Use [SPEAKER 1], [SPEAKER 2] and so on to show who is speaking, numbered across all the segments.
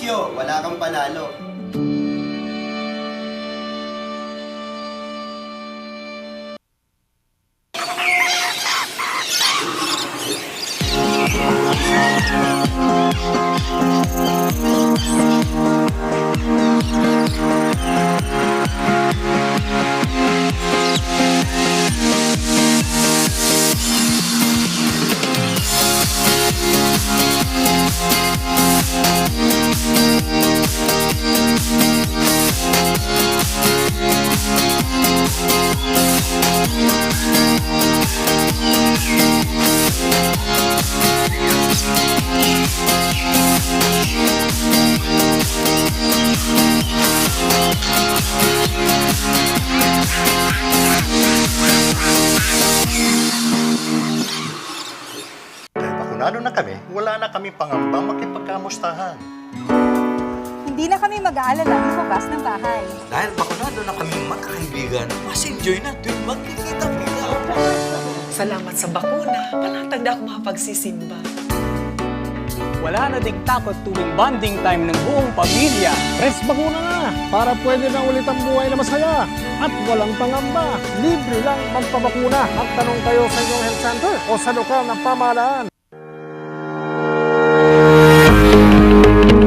[SPEAKER 1] bisyo, wala kang panalo.
[SPEAKER 2] Bakunado na kami, wala na kami pangambang makipagkamustahan.
[SPEAKER 3] Hindi na kami mag-aalala lumabas ng bahay.
[SPEAKER 4] Dahil bakunado na kami magkakaibigan, mas enjoy na tuwing magkikita-kita.
[SPEAKER 5] Salamat sa bakuna, panatag na ako makapagsisimba.
[SPEAKER 6] Wala na ding takot tuwing bonding time ng buong pamilya.
[SPEAKER 7] Press bakuna na para pwede na ulit ang buhay na masaya at walang pangamba. Libre lang magpabakuna at tanong kayo sa inyong health center o sa lokal na pamahalaan.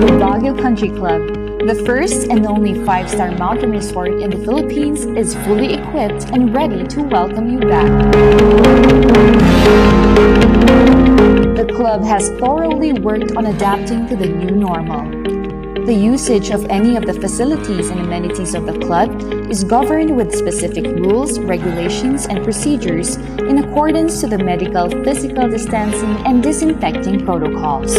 [SPEAKER 8] The Baguio Country Club, the first and only 5-star mountain resort in the Philippines, is fully equipped and ready to welcome you back. The club has thoroughly worked on adapting to the new normal. The usage of any of the facilities and amenities of the club is governed with specific rules, regulations, and procedures in accordance to the medical, physical distancing, and disinfecting protocols.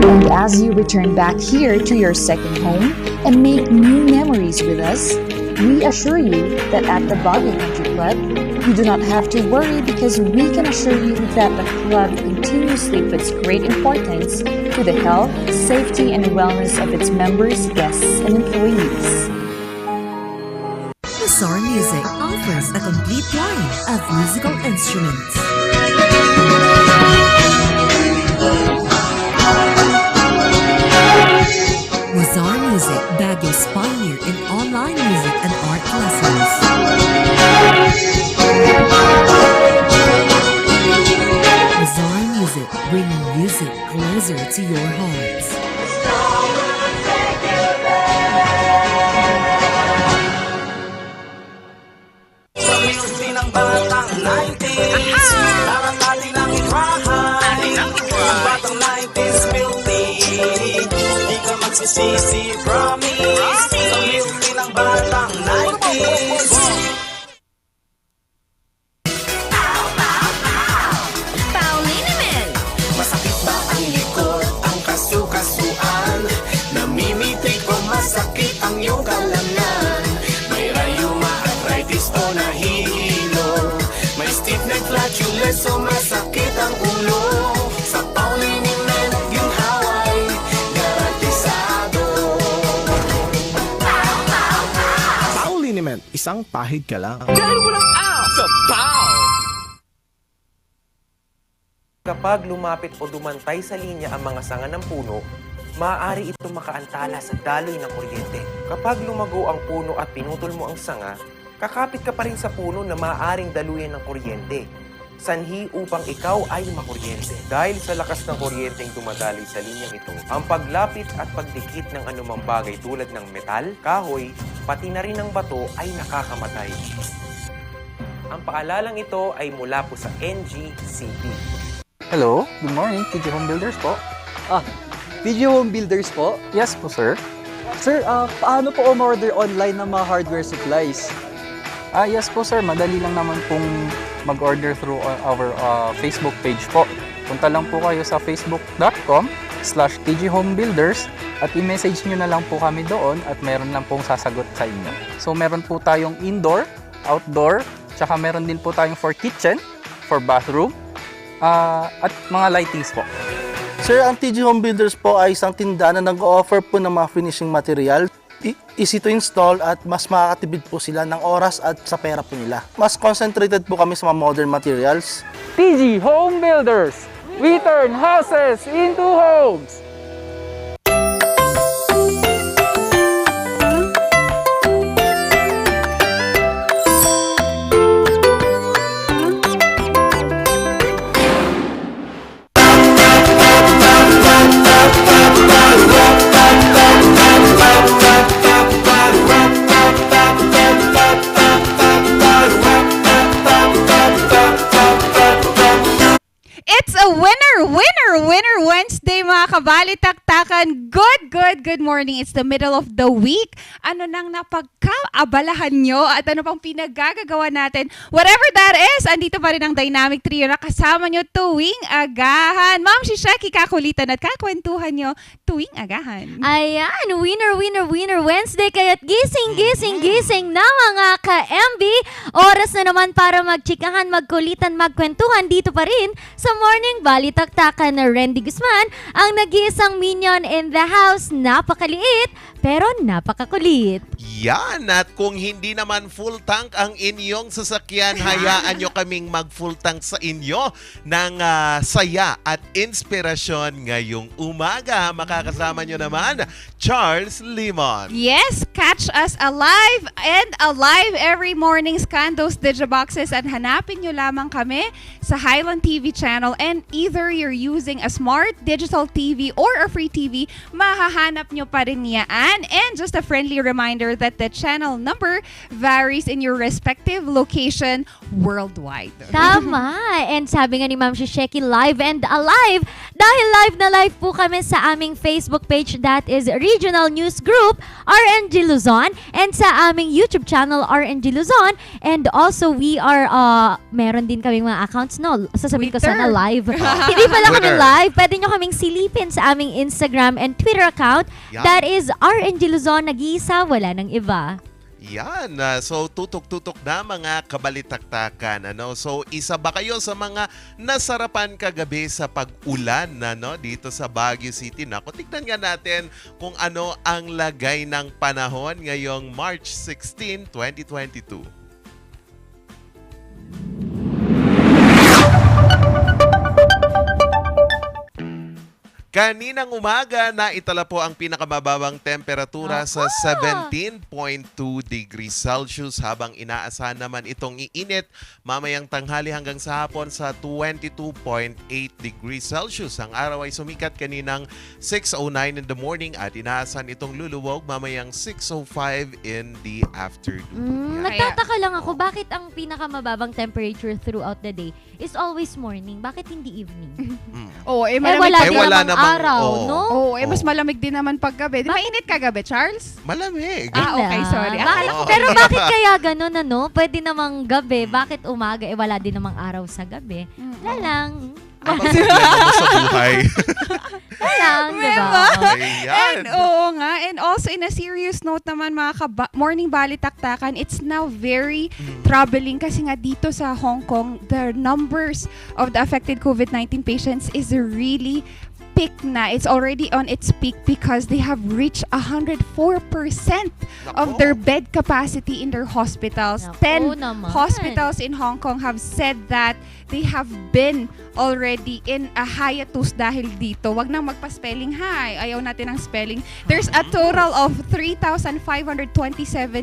[SPEAKER 8] And as you return back here to your second home and make new memories with us, we assure you that at the Baguio Country Club, you do not have to worry because we can assure you that the club continuously puts great importance to the health, safety, and wellness of its members, guests, and employees.
[SPEAKER 9] Mazar Music offers a complete line of musical instruments. Mazar Music, Baguio's pioneer in online music and art lessons. Mazar Music, bringing music closer to your hearts.
[SPEAKER 4] Sa music ng batang 90s, parang natin ang itrahan. Ang batang 90s filthy, di ka magsisisi, promise. Sa music ng batang 90s. Masakit ba ang likod, ang kasukasuan? Namimitig o masakit ang iyong kalamnan? May rayuma, arthritis o nahihilo? May stiff neck, flatulence o masakit ang ulo? Sa Pauliniment, yung haway, garantisado.
[SPEAKER 7] Pauliniment, isang pahid ka lang.
[SPEAKER 6] Dahil walang out sa POW!
[SPEAKER 10] Kapag lumapit o dumantay sa linya ang mga sanga ng puno, maaari ito makaantala sa daloy ng kuryente. Kapag lumago ang puno at pinutol mo ang sanga, kakapit ka pa rin sa puno na maaaring daluyan ng kuryente. Sanhi upang ikaw ay makuryente. Dahil sa lakas ng kuryenteng dumadaloy sa linyang ito, ang paglapit at pagdikit ng anumang bagay tulad ng metal, kahoy, pati na rin ng bato ay nakakamatay. Ang paalalang ito ay mula po sa NGCP.
[SPEAKER 11] Hello, good morning. TG Home Builders po.
[SPEAKER 6] Video Home Builders po?
[SPEAKER 11] Yes po, sir.
[SPEAKER 6] Sir, paano po umorder online ng mga hardware supplies?
[SPEAKER 11] Yes po, sir. Madali lang naman pong mag-order through our Facebook page po. Punta lang po kayo sa facebook.com/tghomebuilders at i-message nyo na lang po kami doon at meron lang pong sasagot sa inyo. So, meron po tayong indoor, outdoor, tsaka meron din po tayong for kitchen, for bathroom, at mga lightings po.
[SPEAKER 12] Sir, ang TG Home Builders po ay isang tindahan na nag-o-offer po ng mga finishing material. Easy to install at mas makakatipid po sila ng oras at sa pera po nila. Mas concentrated po kami sa mga modern materials.
[SPEAKER 6] TG Home Builders!
[SPEAKER 11] We turn houses into homes.
[SPEAKER 3] It's a winner Wednesday mga kabalitaktakan. Good morning. It's the middle of the week. Ano nang napagkaabalahan nyo at ano pang pinagagagawa natin? Whatever that is, andito pa rin ang Dynamic Trio na kasama nyo tuwing agahan. Ma'am Shishaki, kakulitan at kakwentuhan nyo tuwing agahan.
[SPEAKER 1] Ayan, winner Wednesday kaya't gising na mga ka-MB. Oras na naman para magchikahan, magkulitan, magkwentuhan dito pa rin sa Morning Balitaktakan na Randy Guzman, ang nag-iisang minion in the house. Napakaliit pero napakakulit.
[SPEAKER 13] Yan, at kung hindi naman full tank ang inyong sasakyan, hayaan nyo kaming mag-full tank sa inyo ng saya at inspirasyon ngayong umaga. Makakasama nyo naman, Charles Limon.
[SPEAKER 3] Yes, catch us alive every morning. Scan those digiboxes at hanapin nyo lamang kami sa Highland TV channel, and either you're using a smart digital TV or a free TV, mahahanap nyo pa rin yan. And just a friendly reminder that the channel number varies in your respective location worldwide.
[SPEAKER 1] Tama. And sabi nga ni Ma'am Shisheki, live and alive. Dahil live na live po kami sa aming Facebook page, that is Regional News Group, RNG Luzon, and sa aming YouTube channel, RNG Luzon. And also, we are, meron din kaming mga accounts, no? Sasabihin ko sana live. Hindi pala kami live. Pwede nyo kaming silipin sa aming Instagram and Twitter account.
[SPEAKER 13] Yeah.
[SPEAKER 1] That is RNG Luzon, nag-iisa, wala ng iba.
[SPEAKER 13] Yan, so tutok-tutok na mga kabalitaktakan. So isa ba kayo sa mga nasarapan kagabi sa pag-ulan dito sa Baguio City? Tignan nga natin kung ano ang lagay ng panahon ngayong March 16, 2022. Kaninang umaga na itala po ang pinakamababang temperatura sa 17.2 degrees Celsius, habang inaasahan naman itong iinit mamayang tanghali hanggang sa hapon sa 22.8 degrees Celsius. Ang araw ay sumikat kaninang 6:09 in the morning at inaasahan itong luluwag mamayang 6:05 in the afternoon.
[SPEAKER 1] Nagtataka lang ako, bakit ang pinakamababang temperature throughout the day is always morning? Bakit hindi evening? Wala namang araw, no?
[SPEAKER 3] Mas malamig din naman paggabi. Di ba mainit kagabi, Charles?
[SPEAKER 13] Malamig.
[SPEAKER 3] Okay, sorry.
[SPEAKER 1] Pero bakit kaya ganun, Pwede namang gabi, bakit umaga, wala din namang araw sa gabi? Wala lang.
[SPEAKER 13] Ano bang problema mo sa buhay?
[SPEAKER 1] Wala lang, diba?
[SPEAKER 3] And also in a serious note naman mga morning balitaktakan, it's now very troubling kasi nga dito sa Hong Kong, the numbers of the affected COVID-19 patients is really peak na. It's already on its peak because they have reached 104% of their bed capacity in their hospitals. 10 hospitals in Hong Kong have said that they have been already in a hiatus dahil dito. Wag nang magpa-spelling hi. Ayaw natin ng spelling. There's a total of 3,527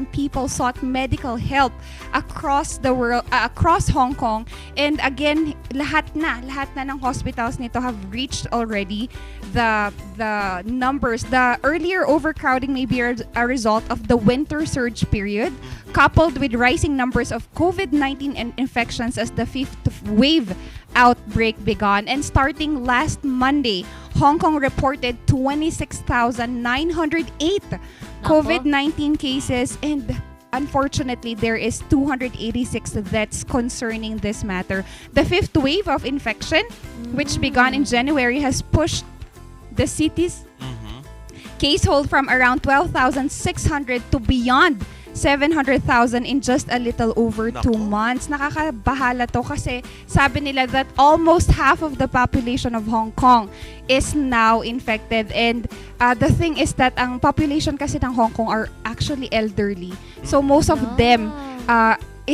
[SPEAKER 3] people sought medical help across the world, across Hong Kong. And again, lahat na ng hospitals nito have reached already the numbers. The earlier overcrowding may be a result of the winter surge period, coupled with rising numbers of COVID-19 infections as the fifth wave outbreak began. And starting last Monday, Hong Kong reported 26,908 COVID-19 cases, and unfortunately, there is 286 deaths concerning this matter. The fifth wave of infection, which began in January, has pushed the city's case hold from around 12,600 to beyond 700,000 in just a little over 2 months. Nakakabahala to kasi sabi nila that almost half of the population of Hong Kong is now infected. And the thing is that ang population kasi ng Hong Kong are actually elderly. So most of them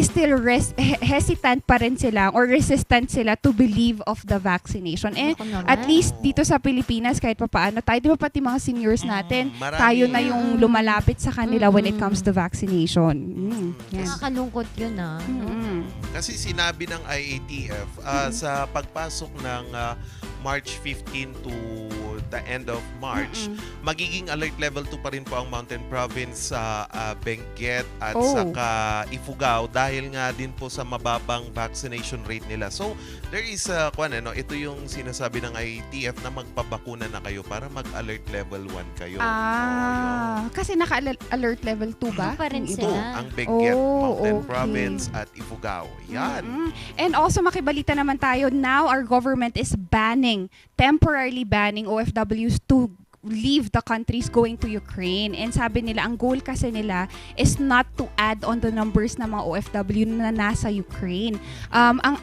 [SPEAKER 3] still hesitant pa rin sila or resistant sila to believe of the vaccination. And
[SPEAKER 1] Ako naman.
[SPEAKER 3] at least dito sa Pilipinas, kahit papaano, tayo, di ba pati mga seniors natin,
[SPEAKER 13] marami
[SPEAKER 3] tayo na
[SPEAKER 13] yan.
[SPEAKER 3] yung lumalapit sa kanila when it comes to vaccination. Yan.
[SPEAKER 1] Nakakalungkot yun
[SPEAKER 13] Kasi sinabi ng IATF sa pagpasok ng March 15 to the end of March, magiging alert level 2 pa rin po ang Mountain Province sa Benguet at saka Ifugao dahil nga din po sa mababang vaccination rate nila. So, there is ito yung sinasabi ng IATF na magpabakuna na kayo para mag-alert level 1 kayo.
[SPEAKER 3] Kasi naka-alert level 2 ba?
[SPEAKER 1] Pa rin
[SPEAKER 13] Ito,
[SPEAKER 1] sila.
[SPEAKER 13] ang Benguet, Mountain
[SPEAKER 3] okay.
[SPEAKER 13] Province at Ifugao. Yan.
[SPEAKER 3] And also makibalita naman tayo, now our government is temporarily banning OFWs to leave the countries going to Ukraine. And sabi nila, ang goal kasi nila is not to add on the numbers ng mga OFW na nasa Ukraine. Ang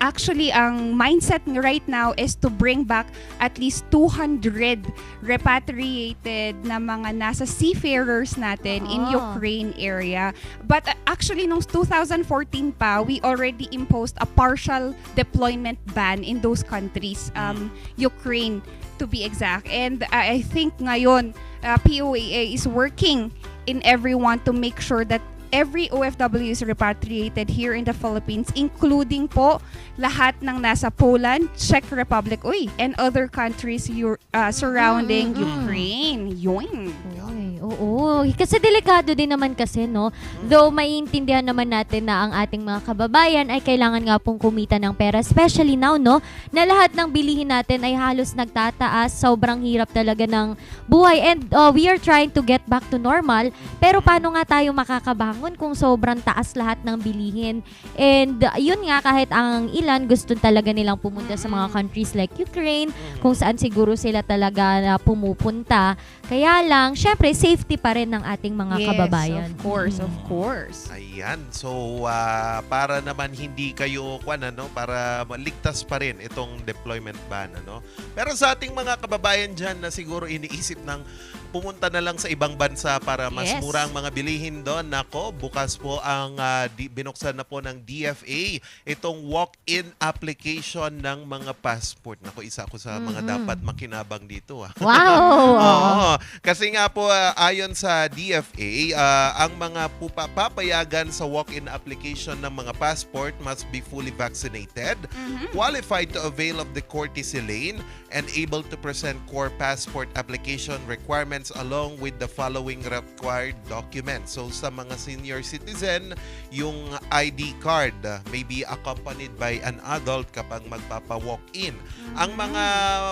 [SPEAKER 3] mindset right now is to bring back at least 200 repatriated na mga nasa seafarers natin in Ukraine area. But actually, nung 2014 pa, we already imposed a partial deployment ban in those countries. Ukraine, to be exact. And I think ngayon, POAA is working in everyone to make sure that every OFW is repatriated here in the Philippines, including po lahat ng nasa Poland, Czech Republic, and other countries surrounding Ukraine. Yun.
[SPEAKER 1] Oo. Kasi delikado din naman kasi, no? Though maiintindihan naman natin na ang ating mga kababayan ay kailangan nga pong kumita ng pera. Especially now, no? Na lahat ng bilihin natin ay halos nagtataas. Sobrang hirap talaga ng buhay. And we are trying to get back to normal. Pero paano nga tayo makakabangon kung sobrang taas lahat ng bilihin? And yun nga, kahit ang ilan gusto talaga nilang pumunta sa mga countries like Ukraine, kung saan siguro sila talaga na pumupunta. Kaya lang, syempre, safety pa rin ng ating mga kababayan.
[SPEAKER 3] Of course.
[SPEAKER 13] Ayan. So, para naman hindi kayo, para maligtas pa rin itong deployment ban, Pero sa ating mga kababayan dyan na siguro iniisip ng pumunta na lang sa ibang bansa para mas mura ang mga bilihin doon. Nako, bukas po ang binuksan na po ng DFA itong walk-in application ng mga passport. Nako, isa ako sa mga dapat makinabang dito.
[SPEAKER 1] Wow!
[SPEAKER 13] Oo. Kasi nga po, ayon sa DFA, ang mga papayagan sa walk-in application ng mga passport must be fully vaccinated, qualified to avail of the courtesy lane, and able to present core passport application requirements along with the following required documents. So sa mga senior citizen, yung ID card may be accompanied by an adult kapag magpapa-walk-in. Ang mga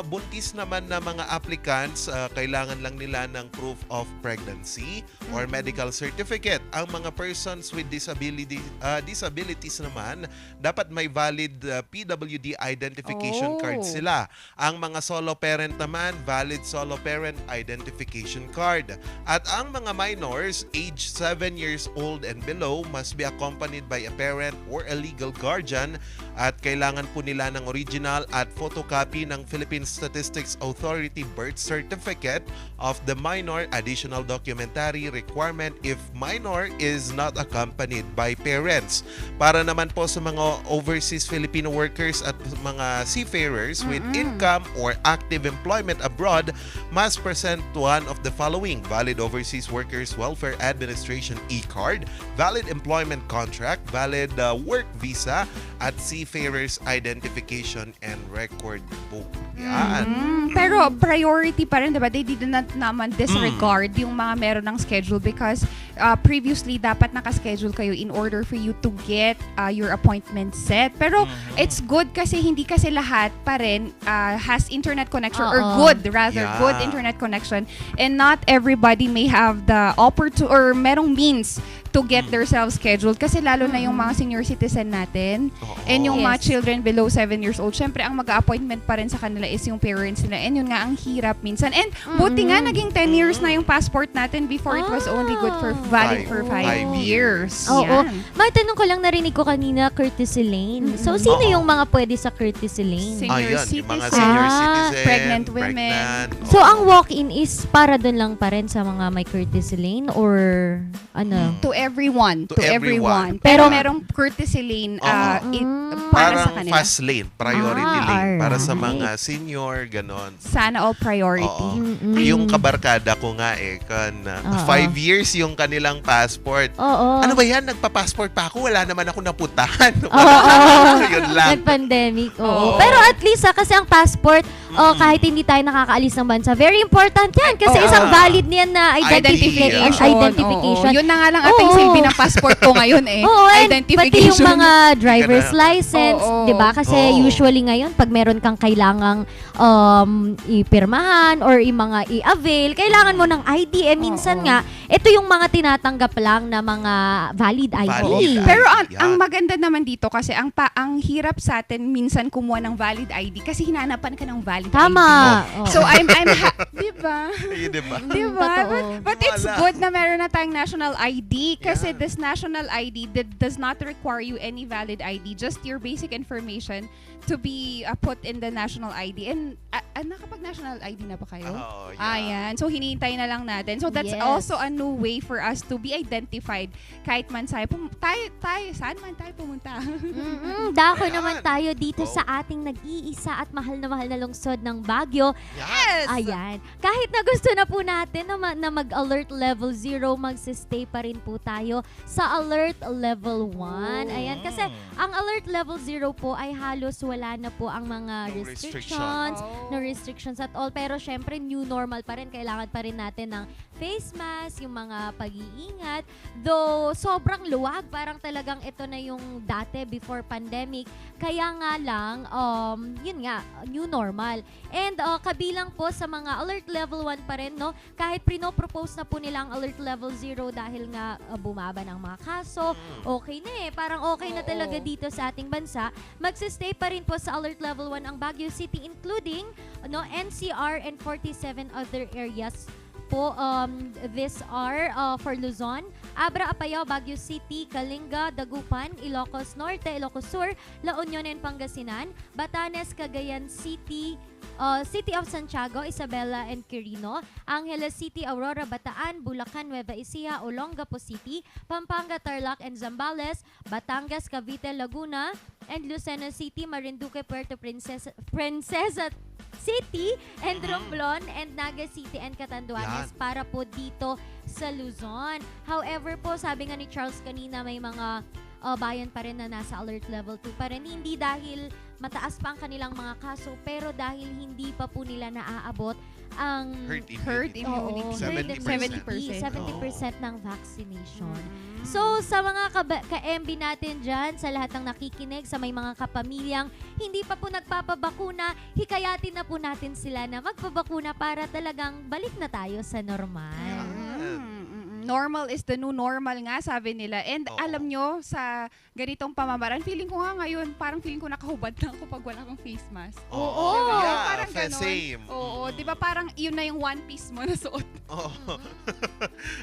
[SPEAKER 13] buntis naman na mga applicants, kailangan lang nila ng proof of pregnancy or medical certificate. Ang mga persons with disabilities naman, dapat may valid PWD identification card sila. Ang mga solo parent naman, valid solo parent identification card. At ang mga minors, age 7 years old and below, must be accompanied by a parent or a legal guardian at kailangan po nila ng original at photocopy ng Philippine Statistics Authority birth certificate of the minor, additional documentary requirement if minor is not accompanied by parents. Para naman po sa mga overseas Filipino workers at mga seafarers with income or active employment abroad must present one of the following: valid overseas workers welfare administration e-card, valid employment contract, valid work visa, at seafarers identification and record book. Yan.
[SPEAKER 3] Pero priority pa rin, diba? They did not naman disregard yung mga meron ng schedule because previously dapat nakaschedule kayo in order for you to get your appointment set. Pero it's good kasi hindi kasi lahat pa rin has internet connection or good internet connection, and not everybody may have the opportunity or merong means to get themselves scheduled kasi lalo na yung mga senior citizen natin and yung mga children below 7 years old. Syempre, ang mag-appointment pa rin sa kanila is yung parents nila, and yun nga ang hirap minsan. And buti nga naging 10 years na yung passport natin. Before it was only good for valid for 5 years.
[SPEAKER 1] Oo. May tanong ko lang, narinig ko kanina, courtesy lane. So, sino yung mga pwede sa courtesy lane?
[SPEAKER 3] Senior
[SPEAKER 13] yung mga senior citizen,
[SPEAKER 3] pregnant women.
[SPEAKER 1] So, ang walk-in is para doon lang pa rin sa mga may courtesy lane or ano?
[SPEAKER 3] To everyone.
[SPEAKER 13] To everyone.
[SPEAKER 3] Pero
[SPEAKER 1] Pero-
[SPEAKER 3] merong courtesy lane para
[SPEAKER 13] Parang
[SPEAKER 3] sa kanila.
[SPEAKER 13] fast lane, priority lane. Para sa
[SPEAKER 1] alright.
[SPEAKER 13] mga senior, ganon.
[SPEAKER 3] Sana all priority.
[SPEAKER 13] Oo.
[SPEAKER 1] Mm-mm.
[SPEAKER 13] Yung kabarkada ko nga 5 years yung kanilang passport.
[SPEAKER 1] Oo.
[SPEAKER 13] Ano ba yan? Nagpa-passport pa ako. Wala naman ako napuntahan.
[SPEAKER 1] Yun
[SPEAKER 13] Yun lang.
[SPEAKER 1] Nag-pandemic, oo.
[SPEAKER 13] Oo.
[SPEAKER 1] Pero at least kasi ang passport, kahit hindi tayo nakakaalis ng bansa, very important yan. Kasi
[SPEAKER 3] Oo.
[SPEAKER 1] isang valid niyan na
[SPEAKER 3] Identification.
[SPEAKER 1] identification.
[SPEAKER 3] Oo. Yun na nga lang ating
[SPEAKER 1] Oo.
[SPEAKER 3] silbi ng passport ko ngayon eh.
[SPEAKER 1] Oo, and pati yung
[SPEAKER 3] Identification.
[SPEAKER 1] mga driver's
[SPEAKER 13] Hindi ka na-
[SPEAKER 1] license,
[SPEAKER 3] Oo.
[SPEAKER 1] 'di ba? Kasi
[SPEAKER 13] Oo.
[SPEAKER 1] usually ngayon pag meron kang kailangang ipirmahan or mga i-avail, kailangan mo ng ID. Minsan
[SPEAKER 3] Oo.
[SPEAKER 1] nga, ito yung mga tinatanggap lang na mga valid ID.
[SPEAKER 13] Valid.
[SPEAKER 3] Pero ang,
[SPEAKER 13] Yan.
[SPEAKER 3] ang maganda naman dito kasi ang hirap sa atin minsan kumuha ng valid ID kasi hinanapan ka ng valid
[SPEAKER 1] Tama.
[SPEAKER 3] ID.
[SPEAKER 1] Oo.
[SPEAKER 3] So di ba?
[SPEAKER 13] Ayun, diba?
[SPEAKER 3] Di ba?
[SPEAKER 1] Totoo.
[SPEAKER 3] But it's
[SPEAKER 13] Wala.
[SPEAKER 3] good na meron na tayong national ID kasi
[SPEAKER 13] Yeah.
[SPEAKER 3] this national ID does not require you any valid ID, just your basic information to be put in the national ID. And nakapag-national ID na ba kayo?
[SPEAKER 13] Oo, yeah.
[SPEAKER 3] Ayan. So, hinihintay na lang natin. So, that's
[SPEAKER 1] Yes.
[SPEAKER 3] also a new way for us to be identified kahit man tayo, saan man tayo pumunta.
[SPEAKER 1] Dako
[SPEAKER 13] Ayan.
[SPEAKER 1] naman tayo dito
[SPEAKER 13] Go.
[SPEAKER 1] sa ating nag-iisa at mahal na lungsod ng Baguio.
[SPEAKER 3] Yes!
[SPEAKER 1] Ayan. Kahit na gusto na po natin na mag-alert level 0, magsistay pa rin po tayo sa alert level 1. Ayan. Kasi ang alert level 0 po ay halos wala na po ang mga
[SPEAKER 13] No
[SPEAKER 1] restrictions.
[SPEAKER 3] restriction.
[SPEAKER 1] No restrictions at all. Pero syempre, new normal pa rin. Kailangan pa rin natin ng face mask, yung mga pag-iingat. Though, sobrang luwag. Parang talagang ito na yung dati before pandemic. Kaya nga lang, yun nga, new normal. And kabilang po sa mga alert level 1 pa rin, no? Kahit pinopropose na po nila ang alert level 0 dahil nga bumaba ng mga kaso, okay na eh. Parang okay na talaga dito sa ating bansa. Magsistay pa rin po sa alert level 1 ang Baguio City, including NCR and 47 other areas po. These are for Luzon, Abra, Apayao, Baguio City, Kalinga, Dagupan, Ilocos Norte, Ilocos Sur, La Union and Pangasinan, Batanes, Cagayan City, City of Santiago, Isabela and Quirino, Angeles City, Aurora, Bataan, Bulacan, Nueva Ecija, Olongapo City, Pampanga, Tarlac and Zambales, Batangas, Cavite, Laguna, and Lucena City, Marinduque, Puerto Princesa City, and Romblon, and Naga City, and Catanduanes para po dito sa Luzon. However po, sabi nga ni Charles kanina, may mga bayan pa rin na nasa alert level 2 pa rin. Hindi dahil mataas pa ang kanilang mga kaso, pero dahil hindi pa po nila naaabot ang
[SPEAKER 13] Herd immunity.
[SPEAKER 1] 70% ng vaccination. So, sa mga ka-MB natin dyan, sa lahat ng nakikinig, sa may mga kapamilyang hindi pa po nagpapabakuna, hikayatin na po natin sila na magpabakuna para talagang balik na tayo sa normal.
[SPEAKER 3] Normal is the new normal nga, sabi nila. And alam nyo, sa ganitong pamamaraan, feeling ko nga ngayon, parang feeling ko nakahubad lang ako pag wala kang face mask.
[SPEAKER 13] Oo.
[SPEAKER 3] Diba?
[SPEAKER 13] Yeah,
[SPEAKER 3] Parang ganon.
[SPEAKER 13] same.
[SPEAKER 3] Oo, di ba parang yun na yung one piece mo na suot.
[SPEAKER 13] Oo.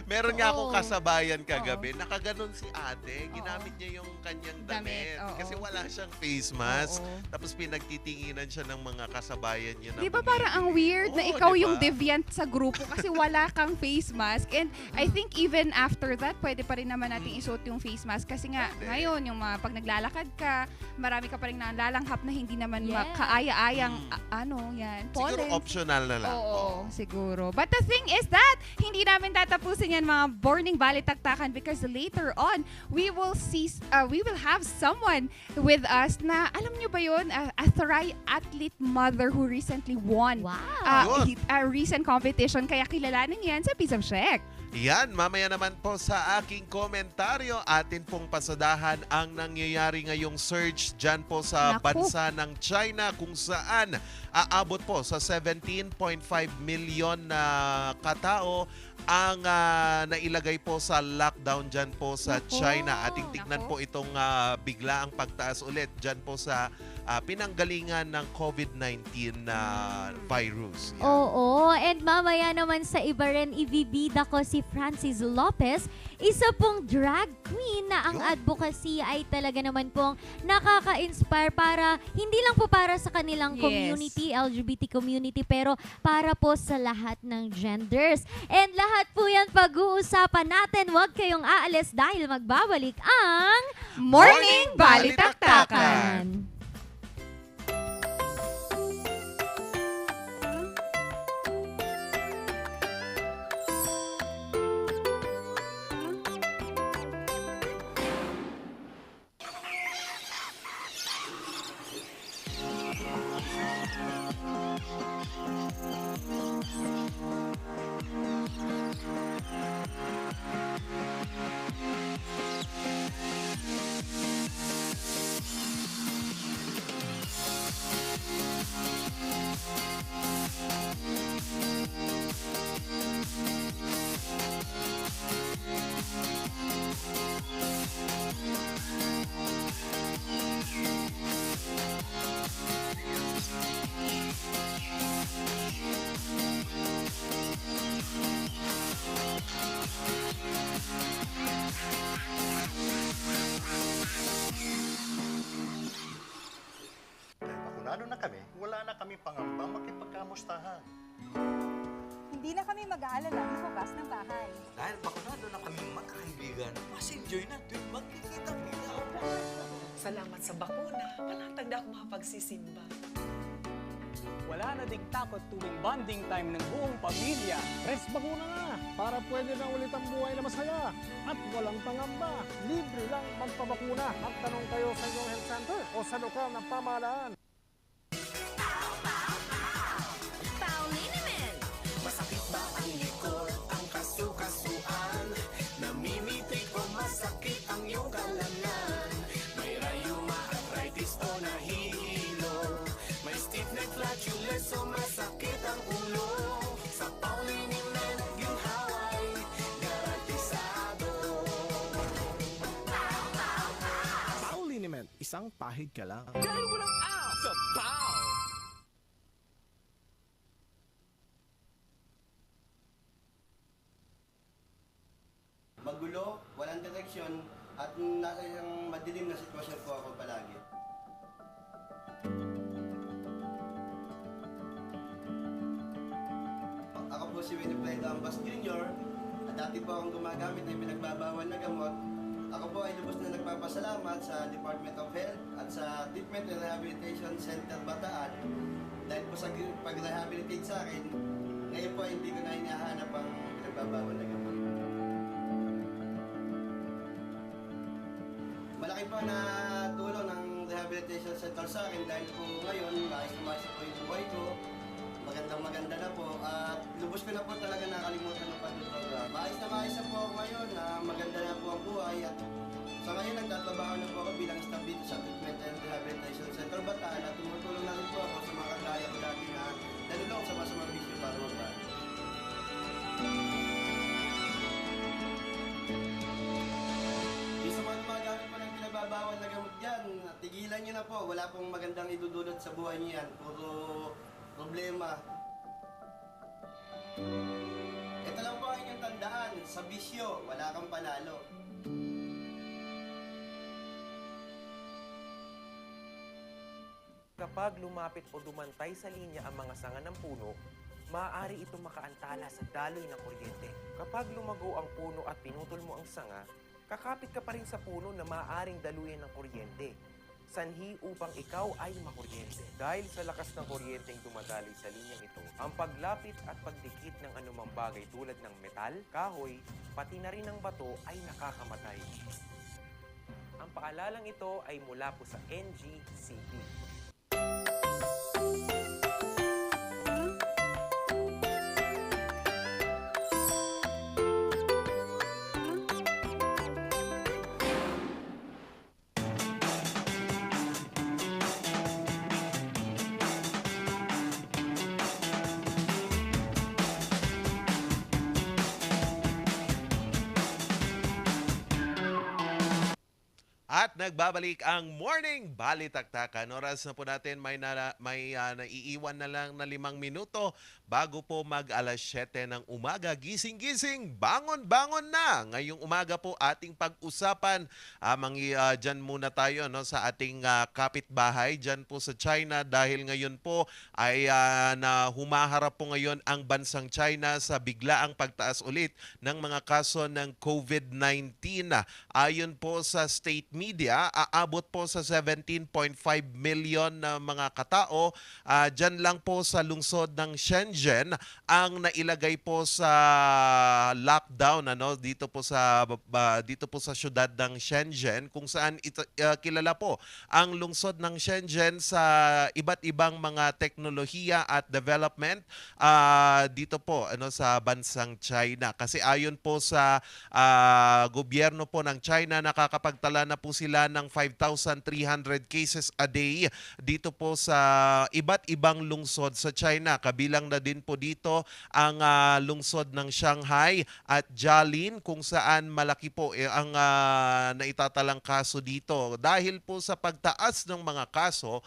[SPEAKER 13] Meron nga akong kasabayan kagabi. Nakaganon si ate. Ginamit niya yung kanyang damit.
[SPEAKER 3] Oo.
[SPEAKER 13] Kasi wala siyang face mask.
[SPEAKER 3] Oo.
[SPEAKER 13] Tapos pinagtitinginan siya ng mga kasabayan niya.
[SPEAKER 3] Di ba parang ang weird na ikaw
[SPEAKER 13] diba?
[SPEAKER 3] yung deviant sa grupo kasi wala kang face mask. And I think even after that, pwede pa rin naman natin isuot yung face mask. Kasi nga, ngayon, yung mga pag naglalakad ka, marami ka pa rin nalalanghap na hindi naman kaaya-ayang,
[SPEAKER 13] Siguro
[SPEAKER 3] pollen.
[SPEAKER 13] optional na lang.
[SPEAKER 3] Oo, siguro. But the thing is that, hindi namin tatapusin yan mga morning balitaktakan because later on, we will have someone with us na, alam nyo ba yun, a triathlete mother who recently won a recent competition. Kaya kilalanin yan sa Piece of Shek.
[SPEAKER 13] Yan, mamaya naman po sa aking komentaryo, atin pong pasadahan ang nangyayari ngayong surge dyan po sa bansa ng China kung saan aabot po sa 17.5 million na katao ang nailagay po sa lockdown dyan po sa China. Ating tignan po itong bigla ang pagtaas ulit dyan po sa pinanggalingan ng COVID-19 na virus. Yan.
[SPEAKER 1] Oo, and mamaya naman sa iba rin, ibibida ko si Francis Lopez, isa pong drag queen na ang advocacy ay talaga naman pong nakaka-inspire para, hindi lang po para sa kanilang
[SPEAKER 3] Yes.
[SPEAKER 1] community, LGBT community, pero para po sa lahat ng genders. And lahat po yan pag-uusapan natin. Huwag kayong aalis dahil magbabalik ang
[SPEAKER 3] Morning Balitaktakan!
[SPEAKER 2] Dahil bakunado na kami, wala na kami pangamba makipagkamustahan.
[SPEAKER 14] Hindi na kami mag-aalala lumabas ng bahay.
[SPEAKER 4] Dahil bakunado na kami magkakaibigan, mas enjoy na tuwing magkikita-kita.
[SPEAKER 5] Salamat sa bakuna, panatag na ako makapagsisimba.
[SPEAKER 6] Wala na ding takot tuwing bonding time ng buong pamilya.
[SPEAKER 7] Press bakuna na para pwede na ulit ang buhay na masaya at walang pangamba. Libre lang magpabakuna. Magtanong kayo sa inyong health center o sa lokal na pamahalaan.
[SPEAKER 4] Masakit ba ang likod, ang kasukasuan? Namimitik o masakit ang iyong kalamnan? May rayuma, arthritis o nahihilo? May stiff neck, flatulence o masakit ang ulo? Sa Pauliniment, ginhaway, garantisado.
[SPEAKER 15] Pauliniment, isang pahid ka lang.
[SPEAKER 4] Dahil walang out sa Pau!
[SPEAKER 16] Magulo, walang direksyon, at nasa isang madilim na sitwasyon po ako palagi. Ako po si Winifred Ambas Jr. at dati po akong gumagamit ng pinagbabawal na gamot. Ako po ay lubos na nagpapasalamat sa Department of Health at sa Treatment and Rehabilitation Center Bataan dahil po sa pag-rehabilitate sa akin, ngayon po ay hindi ko na hinahanap ang pinagbabawal na gamot. Malaki po na tulong ng rehabilitation center sa akin dahil po ngayon, maayos na maayos na po yung buhay ko. Maganda na po at lubos ko na po talaga nakalimutan ng pagdodroga. Maayos na po ako ngayon na maganda na po ang buhay at sa ngayon nagtatrabaho na po ako bilang staff dito sa Treatment and Rehabilitation Center Bataan at tumutulong na rin po ako sa mga kagaya ko dati na nalulong sa masamang bisyo para magbago. Sa mga gumagamit po ng pinagbabawal na gamot dyan, tigilan nyo na po. Wala pong magandang idudulot sa buhay nyo yan. Puro problema. Ito lang po ang inyong tandaan. Sa bisyo, wala kang panalo.
[SPEAKER 10] Kapag lumapit o dumantay sa linya ang mga sanga ng puno, maaari itong makaantala sa daloy ng kuryente. Kapag lumago ang puno at pinutol mo ang sanga, kakapit ka pa rin sa puno na maaaring daluyan ng kuryente. Sanhi upang ikaw ay makuryente. Dahil sa lakas ng kuryenteng dumadaloy sa linyang ito, ang paglapit at pagdikit ng anumang bagay tulad ng metal, kahoy, pati na rin ng bato ay nakakamatay. Ang paalalang ito ay mula po sa NGCP.
[SPEAKER 13] At nagbabalik ang Morning Balitaktakan. Oras na po natin may naiiwan na lang na 5 minuto bago po mag-alas 7 ng umaga. Gising-gising, bangon-bangon na. Ngayong umaga po ating pag-usapan. Dyan muna tayo sa ating kapitbahay dyan po sa China dahil ngayon po ay na humaharap po ngayon ang bansang China sa biglaang pagtaas ulit ng mga kaso ng COVID-19. Ayon po sa state media, aabot po sa 17.5 million na mga katao. Dyan lang po sa lungsod ng Shenzhen ang nailagay po sa lockdown dito po sa syudad ng Shenzhen kung saan kilala po ang lungsod ng Shenzhen sa iba't ibang mga teknolohiya at development dito po sa bansang China. Kasi ayon po sa gobyerno po ng China, nakakapagtala na po sila ng 5,300 cases a day dito po sa iba't ibang lungsod sa China. Kabilang na din po dito ang lungsod ng Shanghai at Jialin kung saan malaki po ang naitatalang kaso dito. Dahil po sa pagtaas ng mga kaso,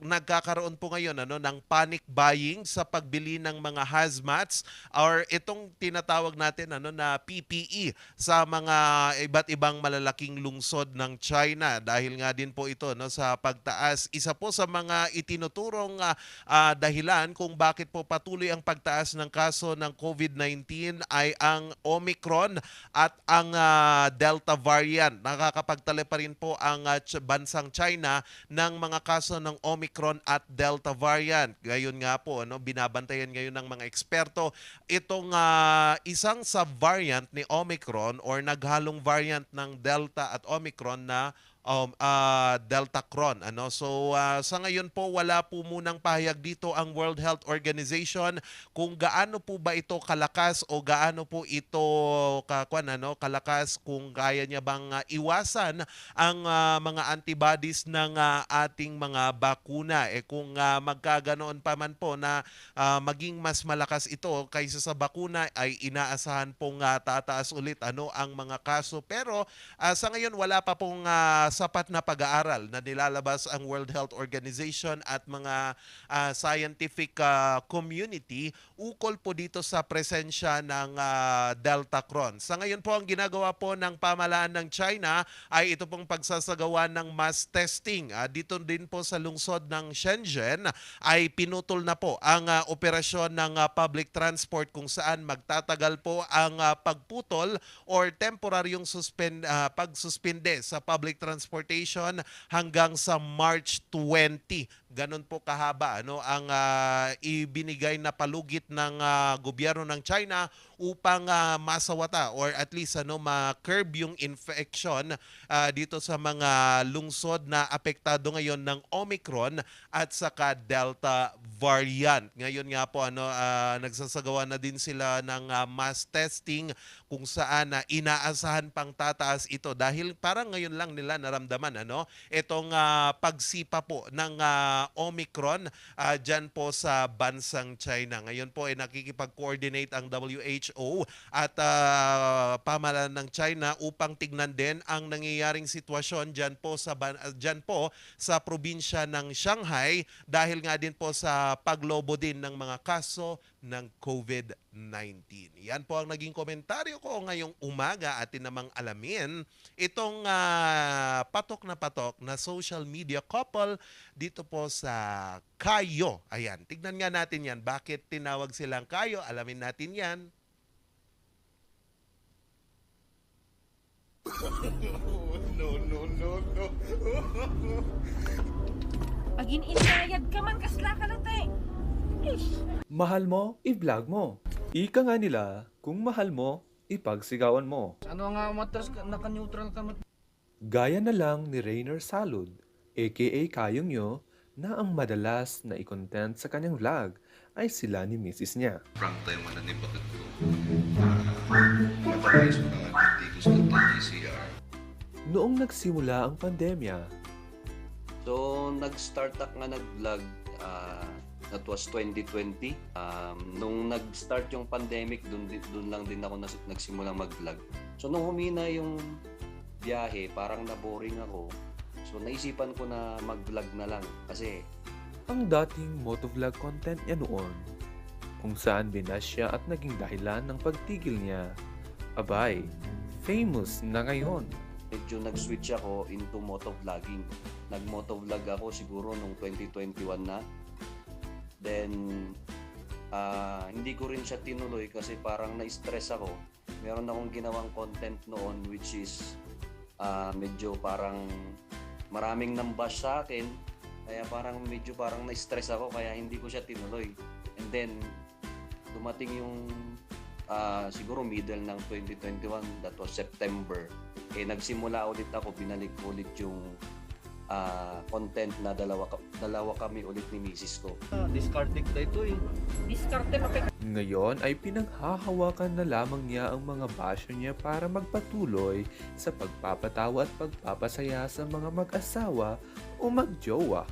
[SPEAKER 13] nagkakaroon po ngayon ng panic buying sa pagbili ng mga hazmats or itong tinatawag natin na PPE sa mga iba't ibang malalaking lungsod ng China dahil nga din po ito sa pagtaas. Isa po sa mga itinuturong dahilan kung bakit po patuloy ang pagtaas ng kaso ng COVID-19 ay ang Omicron at ang Delta variant. Nakakapagtala pa rin po ang bansang China ng mga kaso ng Omicron at Delta variant. Gayon nga po, binabantayan ngayon ng mga eksperto itong isang sub-variant ni Omicron or naghalong variant ng Delta at Omicron na Deltacron. So sa ngayon po wala po munang pahayag dito ang World Health Organization kung gaano po ba ito kalakas o gaano po ito kalakas, kung kaya niya bang iwasan ang mga antibodies ng ating mga bakuna. Kung magkaganoon pa man po na maging mas malakas ito kaysa sa bakuna ay inaasahan pong tataas ulit ang mga kaso. Pero sa ngayon wala pa pong sapat na pag-aaral na nilalabas ang World Health Organization at mga scientific community ukol po dito sa presensya ng Deltacron. Sa ngayon po ang ginagawa po ng pamahalaan ng China ay ito pong pagsasagawa ng mass testing. Dito din po sa lungsod ng Shenzhen ay pinutol na po ang operasyon ng public transport kung saan magtatagal po ang pagputol or temporaryong pagsuspinde sa public transportation hanggang sa March 20. Ganon po kahaba ang ibinigay na palugit ng gobyerno ng China upang masawata or at least ma-curb yung infection dito sa mga lungsod na apektado ngayon ng Omicron at saka Delta variant. Ngayon nga po nagsasagawa na din sila ng mass testing kung saan inaasahan pang tataas ito dahil parang ngayon lang nila naramdaman itong pagsipa po ng Omicron dyan po sa bansang China. Ngayon po ay nakikipag-coordinate ang WHO at pamahalaan ng China upang tignan din ang nangyayaring sitwasyon dyan po sa probinsya ng Shanghai dahil nga din po sa paglobo din ng mga kaso ng COVID-19. Yan po ang naging komentaryo ko ngayong umaga at namang alamin itong patok na social media couple dito po sa Kayo. Ayan, tignan nga natin yan. Bakit tinawag silang Kayo? Alamin natin yan.
[SPEAKER 4] No.
[SPEAKER 14] Pagin inayad ka man, kasla ka na tayo.
[SPEAKER 17] Mahal mo, i-vlog mo. Ika nga nila, kung mahal mo, ipagsigawan mo.
[SPEAKER 18] Ano nga matras ka, naka-neutral ka
[SPEAKER 17] Gaya na lang ni Rainer Salud, aka Kayong Nyo, na ang madalas na i-content sa kanyang vlog ay sila ni Mrs. niya.
[SPEAKER 19] Prank tayo man na bakit ko. Matalis mo na nga ko sa TCR.
[SPEAKER 17] Noong nagsimula ang pandemya,
[SPEAKER 20] so nag-start ako nga nag-vlog, that was 2020. Nung nag-start yung pandemic, dun lang din ako nagsimulang mag-vlog. So nung humina yung biyahe, parang na-boring ako. So naisipan ko na mag-vlog na lang kasi
[SPEAKER 17] Ang dating motovlog content niya noon, kung saan binasya at naging dahilan ng pagtigil niya. Abay, famous na ngayon.
[SPEAKER 20] medyo nag-switch ako into motovlogging. Nag-motovlog ako siguro nung 2021 na. Then, hindi ko rin siya tinuloy kasi parang na-stress ako. Meron akong ginawang content noon which is medyo parang maraming nambash sa akin. Kaya medyo parang na-stress ako kaya hindi ko siya tinuloy. And then, dumating yung siguro middle ng 2021, that was September. Nagsimula ulit ako, binalik ko ulit yung content na dalawa kami ulit ni misis ko.
[SPEAKER 18] Discarding na ito eh. Discarte pa.
[SPEAKER 17] Ngayon ay pinaghahawakan na lamang niya ang mga basyo niya para magpatuloy sa pagpapatawa at pagpapasaya sa mga mag-asawa o mag-jowa.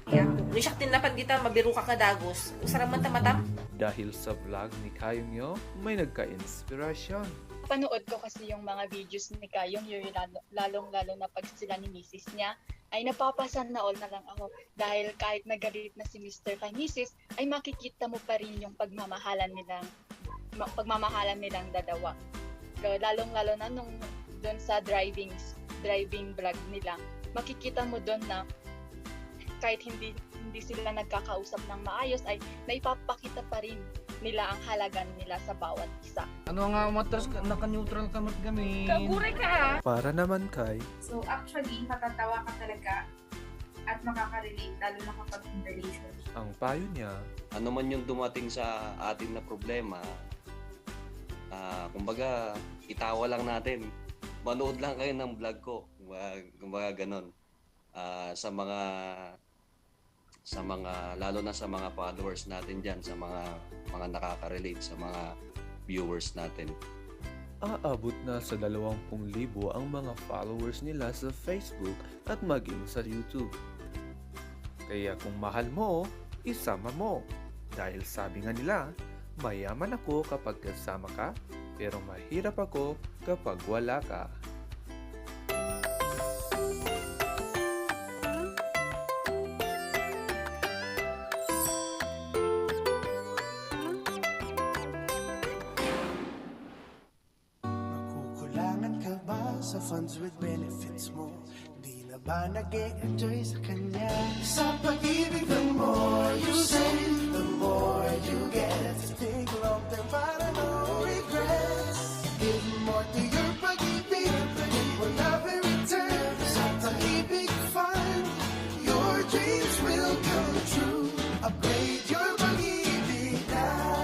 [SPEAKER 21] Risak din na pandita, mabiru ka kadagos. Usarang mata-matam.
[SPEAKER 17] Dahil sa vlog ni Kayong Nyo, may nagka-inspirasyon.
[SPEAKER 22] Panood ko kasi yung mga videos ni Kayong, yung lalong-lalo na pag sila ni misis niya, ay napapasan na all na lang ako. Dahil kahit nagalit na si Mr. kay misis, ay makikita mo pa rin yung pagmamahalan nilang dalawa. So, lalong-lalo na nung doon sa driving vlog nila, makikita mo doon na kahit hindi sila nagkakausap ng maayos, ay naipapakita pa rin nila ang halaga nila sa bawat isa.
[SPEAKER 18] Ano nga matras, naka-neutral ka kami.
[SPEAKER 22] Kagure ka!
[SPEAKER 17] Para naman kay
[SPEAKER 23] So actually, matatawa ka talaga at makaka-relate lalo na kapag in relationship.
[SPEAKER 17] ang payo niya.
[SPEAKER 20] Ano man yung dumating sa atin na problema, kumbaga, itawa lang natin. Manood lang kayo ng vlog ko. Kumbaga ganon. Sa mga lalo na sa mga followers natin diyan, sa mga nakaka-relate, sa mga viewers natin.
[SPEAKER 17] Aabot na sa 20,000 ang mga followers nila sa Facebook at maging sa YouTube. Kaya kung mahal mo, isama mo. Dahil sabi nga nila, mayaman ako kapag kasama ka, pero mahirap ako kapag wala ka.
[SPEAKER 4] Kukulangan ka ba sa funds with benefits mo? Di na ba nag-e-enjoy sa kanya? Sa pag-ibig, the more you save, the more you get. Think long term para no regrets. Give more to your pag-ibig, it will never return. Sa pag-ibig fund, your dreams will come true. Upgrade your pag-ibig now.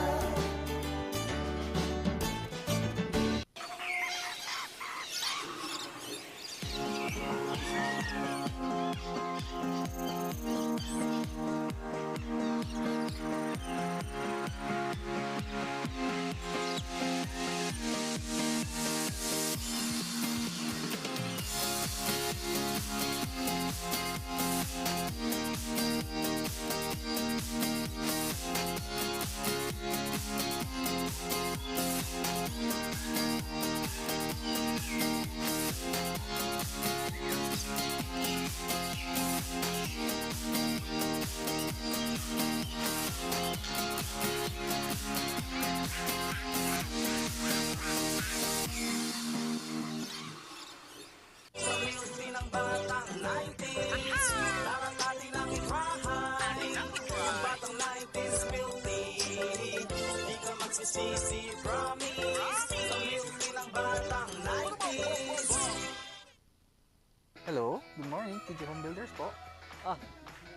[SPEAKER 11] Hello, good morning, TG Home Builders po.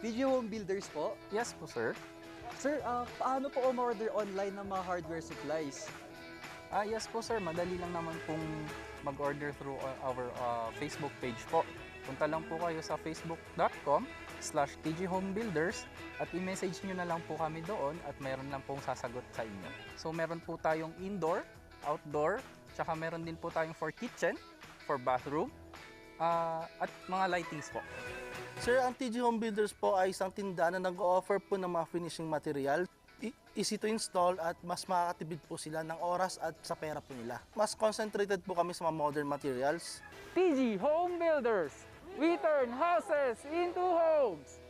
[SPEAKER 24] TG Home Builders po?
[SPEAKER 11] Yes po, sir.
[SPEAKER 24] Sir, paano po umorder online ng mga hardware supplies?
[SPEAKER 11] Yes po, sir. Madali lang naman pong mag-order through our Facebook page po. Punta lang po kayo sa facebook.com/tghomebuilders at i-message nyo na lang po kami doon at mayroon lang pong sasagot sa inyo. So meron po tayong indoor, outdoor, tsaka meron din po tayong for kitchen, for bathroom, at mga lightings po.
[SPEAKER 12] Sir, ang TG Home Builders po ay isang tindahan na nag-o-offer po ng mga finishing material. easy to install at mas makakatipid po sila ng oras at sa pera po nila. Mas concentrated po kami sa mga modern materials.
[SPEAKER 11] TG Home Builders, we turn houses into homes.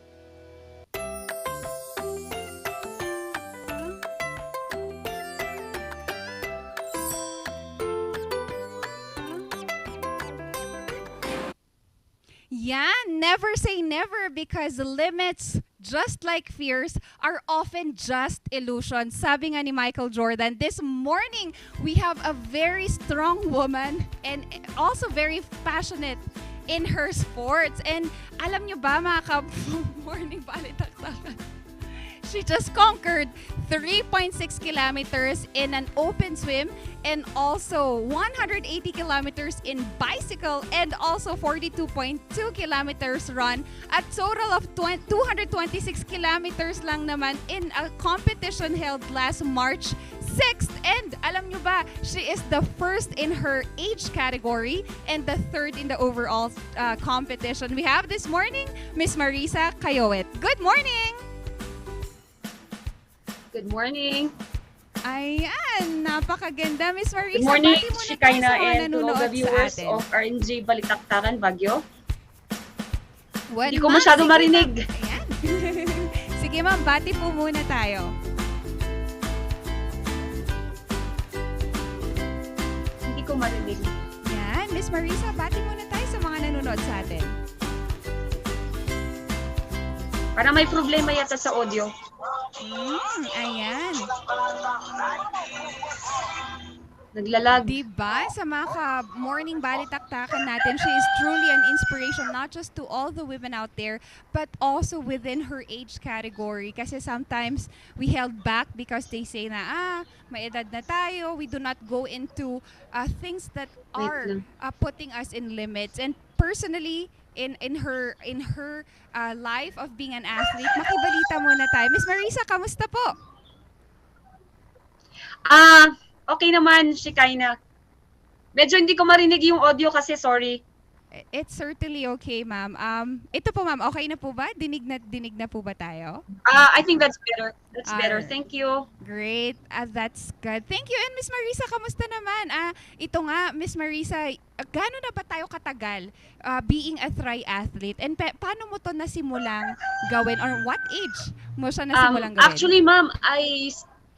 [SPEAKER 1] Yeah, never say never because limits, just like fears, are often just illusions. Sabi nga ni Michael Jordan, this morning we have a very strong woman and also very passionate in her sports. And alam nyo ba mga ka-morning balitaktakan? She just conquered 3.6 kilometers in an open swim and also 180 kilometers in bicycle and also 42.2 kilometers run. A total of 226 kilometers lang naman in a competition held last March 6th. And alam nyo ba, she is the first in her age category and the third in the overall competition. We have this morning, Miss Marisa Cayoet. Good morning!
[SPEAKER 3] Good morning.
[SPEAKER 1] Ayan, napakaganda, Miss Marisa.
[SPEAKER 3] Good morning,
[SPEAKER 1] Bati muna tayo
[SPEAKER 3] Shikaina
[SPEAKER 1] sa mga
[SPEAKER 3] and to all
[SPEAKER 1] nanonood
[SPEAKER 3] the
[SPEAKER 1] sa
[SPEAKER 3] viewers
[SPEAKER 1] atin.
[SPEAKER 3] of RNG Balitaktakan Baguio.
[SPEAKER 1] Well,
[SPEAKER 3] Hindi ko
[SPEAKER 1] ma'am,
[SPEAKER 3] masyado
[SPEAKER 1] sige,
[SPEAKER 3] marinig.
[SPEAKER 1] ma'am. Ayan. Sige ma'am, bati po muna tayo.
[SPEAKER 3] Hindi ko marinig.
[SPEAKER 1] Yan, Miss Marisa, bati muna tayo sa mga nanonood sa atin.
[SPEAKER 3] Para may problema yata sa audio.
[SPEAKER 1] Ayan.
[SPEAKER 3] Naglalag.
[SPEAKER 1] Diba? Sa mga ka-morning balitaktakan natin, she is truly an inspiration not just to all the women out there, but also within her age category. Kasi sometimes we held back because they say na, may edad na tayo, we do not go into things that are putting us in limits. And personally, in her life of being an athlete, makibalita muna tayo. Miss Marisa, kamusta po?
[SPEAKER 3] Okay naman, Shikaina. Medyo hindi ko marinig yung audio kasi, sorry.
[SPEAKER 1] It's certainly okay, ma'am. Ito po, ma'am, okay na po ba? Dinig na po ba tayo?
[SPEAKER 3] I think that's better. That's better. Thank you.
[SPEAKER 1] Great. That's good. Thank you. And Miss Marisa, kamusta naman? Ito nga, Miss Marisa, gaano na ba tayo katagal being a triathlete? And paano mo to nasimulang gawin? Or what age mo siya nasimulang gawin?
[SPEAKER 3] Actually, ma'am, I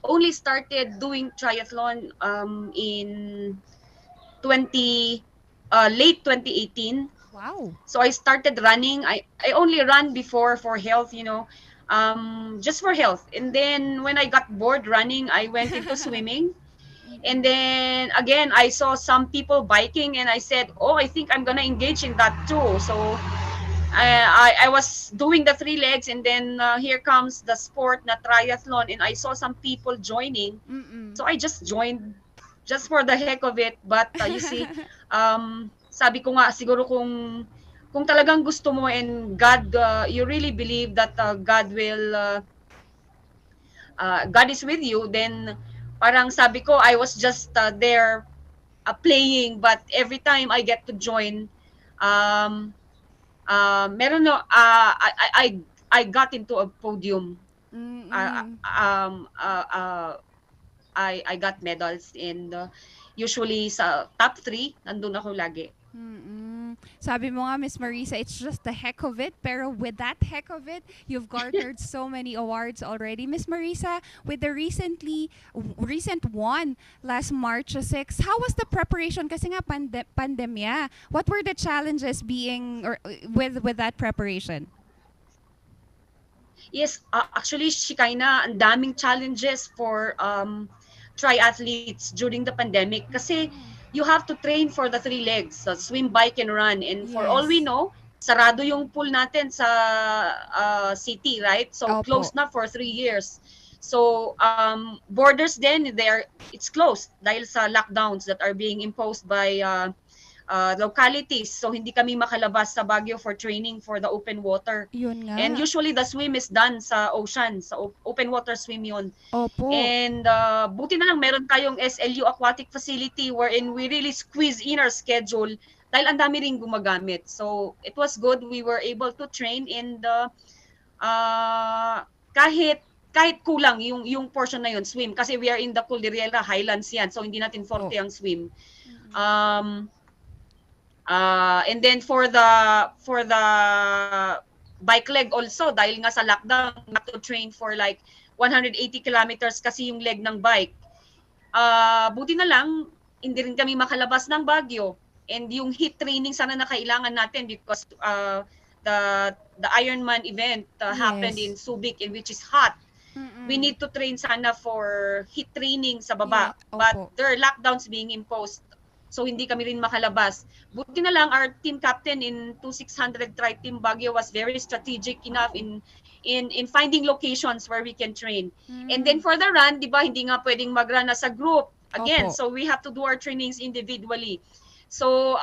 [SPEAKER 3] only started doing triathlon in late 2018.
[SPEAKER 1] Wow.
[SPEAKER 3] So I started running. I only run before for health, just for health. And then when I got bored running, I went into swimming. And then again, I saw some people biking and I said, I think I'm gonna engage in that too. So I was doing the 3 legs and then here comes the sport na triathlon and I saw some people joining. So I just joined just for the heck of it. But you see, sabi ko nga siguro kung talagang gusto mo and God, you really believe that God is with you, then parang sabi ko I was just there playing, but every time I get to join, I got into a podium. I got medals and usually sa top 3 nandun ako lagi.
[SPEAKER 1] Sabi mo nga, Miss Marisa, it's just the heck of it. Pero with that heck of it, you've garnered so many awards already. Miss Marisa, with the recent one last March 6, how was the preparation? Kasi nga pandemya. What were the challenges with that preparation?
[SPEAKER 3] Yes, actually, Shikaina, ang daming challenges for triathletes during the pandemic kasi you have to train for the 3 legs, swim, bike, and run. And for all we know, sarado yung pool natin sa city, right? So closed na for 3 years. So borders then, it's closed dahil sa lockdowns that are being imposed by localities. So hindi kami makalabas sa Baguio for training for the open water.
[SPEAKER 1] Yun nga.
[SPEAKER 3] And usually the swim is done sa ocean, sa open water swim yun.
[SPEAKER 1] Opo.
[SPEAKER 3] And buti na lang meron tayong SLU aquatic facility wherein we really squeeze in our schedule dahil ang dami ring gumagamit. So it was good. We were able to train and kahit kahit kulang yung portion na yun, swim. Kasi we are in the Cordillera Highlands yan. So, hindi natin forte ang swim. And then for the bike leg also, dahil nga sa lockdown, not to train for like 180 kilometers kasi yung leg ng bike. Buti na lang, hindi rin kami makalabas ng Baguio. And yung HIIT training sana na kailangan natin because the Ironman event happened in Subic, in which is hot. We need to train sana for HIIT training sa baba. But there are lockdowns being imposed. So hindi kami rin makalabas. Buti na lang our team captain in 2600 Tri Team Baguio was very strategic enough in finding locations where we can train. And then for the run, 'di ba, hindi nga pwedeng mag-run as a group. Again, so we have to do our trainings individually. So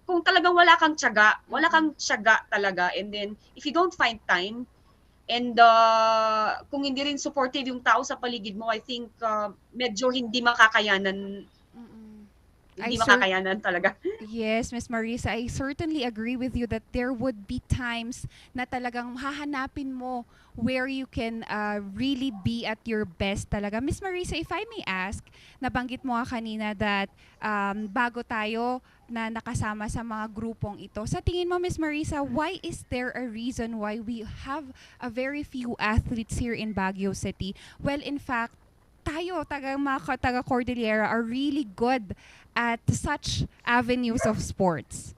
[SPEAKER 3] kung talagang wala kang tiyaga talaga, and then if you don't find time and kung hindi rin supportive yung tao sa paligid mo, I think medyo hindi makakayanan. Hindi makakayanan talaga.
[SPEAKER 1] Yes, Miss Marisa, I certainly agree with you that there would be times na talagang hahanapin mo where you can really be at your best talaga. Miss Marisa, if I may ask, nabanggit mo nga kanina that bago tayo na nakasama sa mga grupong ito. Sa tingin mo, Miss Marisa, why is there a reason why we have a very few athletes here in Baguio City? Well, in fact, tayo, mga taga Cordillera, are really good at such avenues of sports.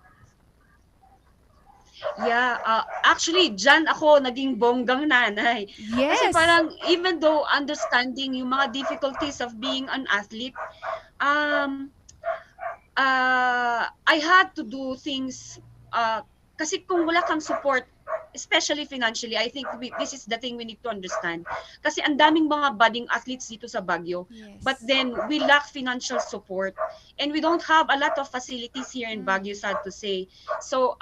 [SPEAKER 3] Yeah, actually, dyan ako naging bonggang nanay.
[SPEAKER 1] Yes.
[SPEAKER 3] Kasi parang even though understanding yung mga difficulties of being an athlete, I had to do things, kasi kung wala kang support, especially financially, I think this is the thing we need to understand. Kasi ang daming mga budding athletes dito sa Baguio, but then we lack financial support and we don't have a lot of facilities here in Baguio, sad to say. So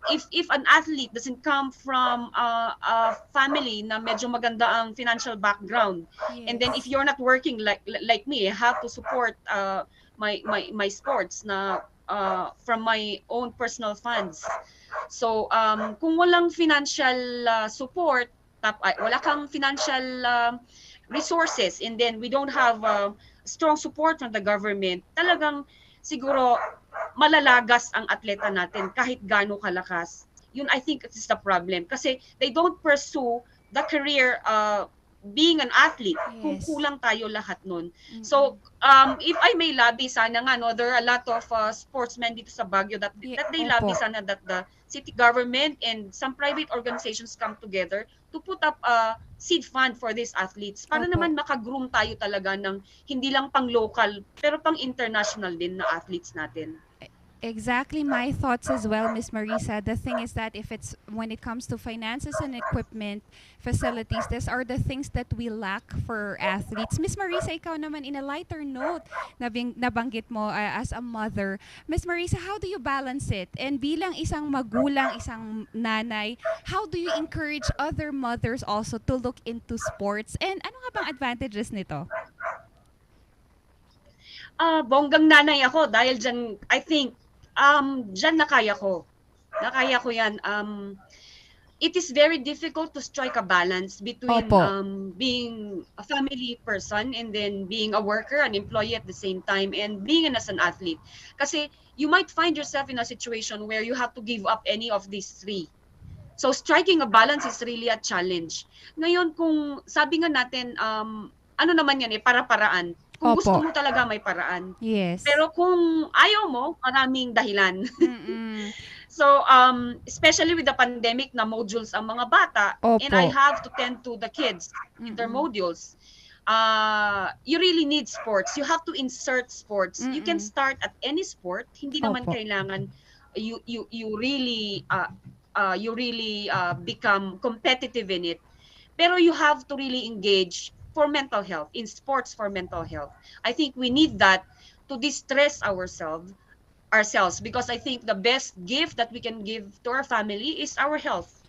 [SPEAKER 3] if an athlete doesn't come from a family na medyo maganda ang financial background, and then if you're not working like me, I have to support my sports na from my own personal funds. So kung walang financial support, wala kang financial resources, and then we don't have strong support from the government, talagang siguro malalagas ang atleta natin kahit gaano kalakas. Yun, I think is the problem. Kasi they don't pursue the career being an athlete kung kulang tayo lahat nun. So if I may lobby sana nga, no, there are a lot of sportsmen dito sa Baguio that they lobby sana that the city government and some private organizations come together to put up a seed fund for these athletes para naman makagroom tayo talaga ng hindi lang pang local pero pang international din na athletes natin.
[SPEAKER 1] Exactly my thoughts as well, Miss Marisa. The thing is that when it comes to finances and equipment, facilities, these are the things that we lack for athletes. Miss Marisa, ikaw naman in a lighter note, nabanggit mo as a mother. Miss Marisa, how do you balance it? And bilang isang magulang, isang nanay, how do you encourage other mothers also to look into sports? And ano nga bang advantages nito?
[SPEAKER 3] Bonggang nanay ako dahil dyan, I think, dyan nakaya ko yan. It is very difficult to strike a balance between being a family person and then being a worker, an employee at the same time, and being as an athlete. Kasi you might find yourself in a situation where you have to give up any of these three. So striking a balance is really a challenge. Ngayon, kung sabi nga natin, ano naman yan para-paraan. Kung gusto mo talaga, may paraan.
[SPEAKER 1] Yes.
[SPEAKER 3] Pero kung ayaw mo, maraming dahilan. So, especially with the pandemic na modules ang mga bata, and I have to tend to the kids in their modules, you really need sports. You have to insert sports. You can start at any sport. Hindi naman kailangan you really become competitive in it. Pero you have to really engage for mental health, in sports for mental health. I think we need that to distress ourselves, because I think the best gift that we can give to our family is our health.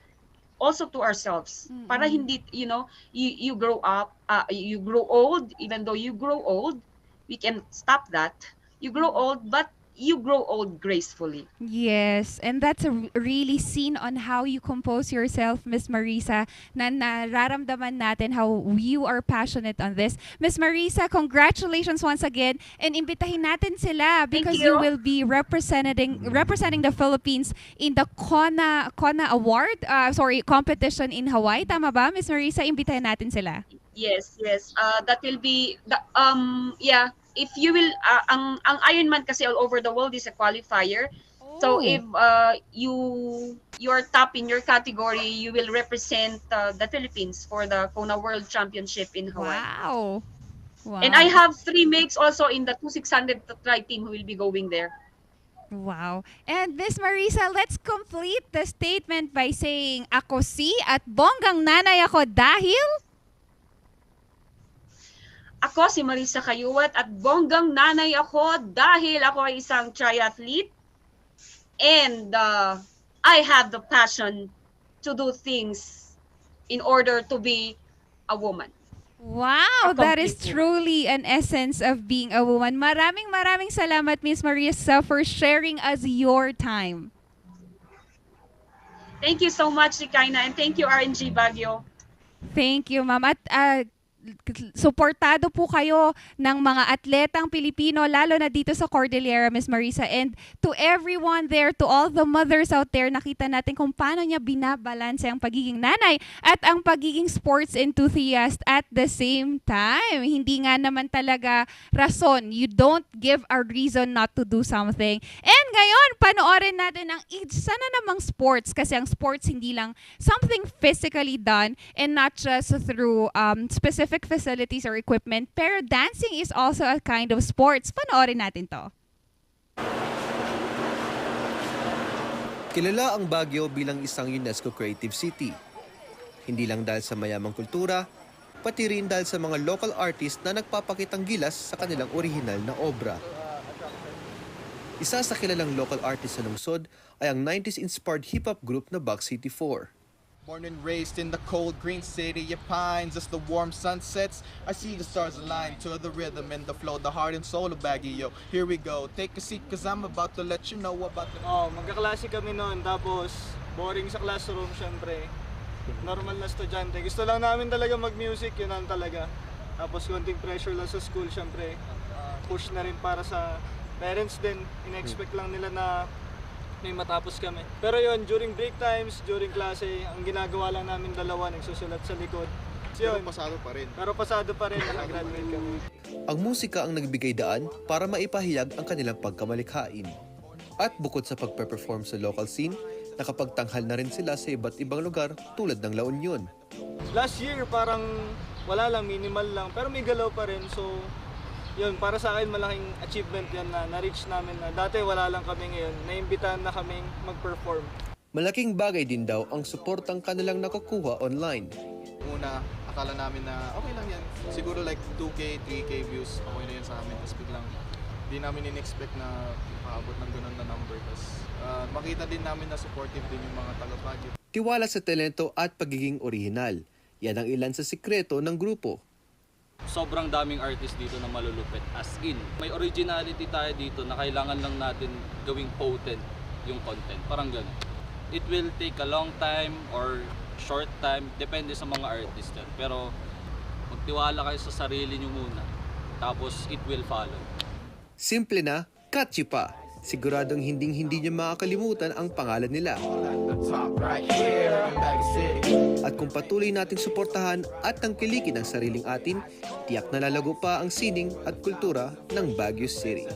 [SPEAKER 3] Also to ourselves. Para hindi, you grow up, you grow old, even though you grow old, we can stop that. You grow old, but you grow old gracefully.
[SPEAKER 1] Yes, and that's really seen on how you compose yourself, Miss Marisa, na nararamdaman natin how you are passionate on this. Miss Marisa, congratulations once again, and imbitahin natin sila because you will be representing the Philippines in the Kona Award, competition in Hawaii. Tama ba, Miss Marisa? Imbitahin natin sila.
[SPEAKER 3] Yes. That will be if you will ang Ironman kasi all over the world is a qualifier. So if you're top in your category, you will represent the Philippines for the Kona World Championship in Hawaii.
[SPEAKER 1] Wow.
[SPEAKER 3] And I have 3 mates also in the 2600 tri team who will be going there.
[SPEAKER 1] Wow. And Miss Marisa, let's complete the statement by saying, ako si at bonggang nanay ako dahil...
[SPEAKER 3] Ako si Marisa Kayuwat at bonggang nanay ako dahil ako ay isang triathlete and I have the passion to do things in order to be a woman.
[SPEAKER 1] Wow, that is truly an essence of being a woman. Maraming salamat, Miss Marisa, for sharing us your time.
[SPEAKER 3] Thank you so much, Rikaina, and thank you, RNG Baguio.
[SPEAKER 1] Thank you, ma'am. At suportado po kayo ng mga atletang Pilipino, lalo na dito sa Cordillera, Miss Marisa. And to everyone there, to all the mothers out there, nakita natin kung paano niya binabalanse ang pagiging nanay at ang pagiging sports enthusiast at the same time. Hindi nga naman talaga rason. You don't give a reason not to do something. And ngayon, panoorin natin ang sana namang sports, kasi ang sports hindi lang something physically done and not just through specific facilities or equipment, pero dancing is also a kind of sports. Panoorin natin to.
[SPEAKER 2] Kilala ang Baguio bilang isang UNESCO Creative City. Hindi lang dahil sa mayamang kultura, pati rin dahil sa mga local artists na nagpapakitang gilas sa kanilang orihinal na obra. Isa sa kilalang local artist sa lungsod ay ang 90s-inspired hip-hop group na Buck City 4.
[SPEAKER 5] Born and raised in the cold green city of pines, as the warm sun sets, I see the stars align to the rhythm and the flow, the heart and soul of Baguio. Here we go, take a seat cause I'm about to let you know about the...
[SPEAKER 8] Magkaklase kami noon, tapos boring sa classroom syempre. Normal na estudyante. Gusto lang namin talaga mag-music, yun lang talaga. Tapos konting pressure lang sa school syempre. Push na rin para sa parents din, in-expect lang nila na may matapos kami. Pero yun, during break times, during klase, ang ginagawa lang namin dalawa, nagsusulat sa likod. Pero pasado pa rin, nakagraduate kami.
[SPEAKER 2] Ang musika ang nagbigay daan para maipahayag ang kanilang pagkamalikhain. At bukod sa pagpe-perform sa local scene, nakapagtanghal na rin sila sa iba't ibang lugar tulad ng La Union.
[SPEAKER 8] Last year, parang wala lang, minimal lang, pero may galaw pa rin. So, yun, para sa akin malaking achievement yan na na-reach namin na dati wala lang kami ngayon, naimbitahan na kaming mag-perform.
[SPEAKER 2] Malaking bagay din daw ang suportang kanilang nakukuha online.
[SPEAKER 5] Una, akala namin na okay lang yan. Siguro like 2K, 3K views, okay na yan sa amin. Tapos biglang di namin in-expect na makaabot ng ganun na number. Tapos makita din namin na supportive din yung mga taga-Baguio.
[SPEAKER 2] Tiwala sa talento at pagiging orihinal. Yan ang ilan sa sikreto ng grupo.
[SPEAKER 9] Sobrang daming artist dito na malulupit, as in. May originality tayo dito na kailangan lang natin gawing potent yung content. Parang ganun. It will take a long time or short time, depende sa mga artist yan. Pero magtiwala kayo sa sarili nyo muna, tapos it will follow.
[SPEAKER 2] Simple na, catchy pa. Siguradong hinding-hindi niyo makakalimutan ang pangalan nila. At kung patuloy nating suportahan at tangkilikin ang sariling atin, tiyak na lalago pa ang sining at kultura ng Baguio City.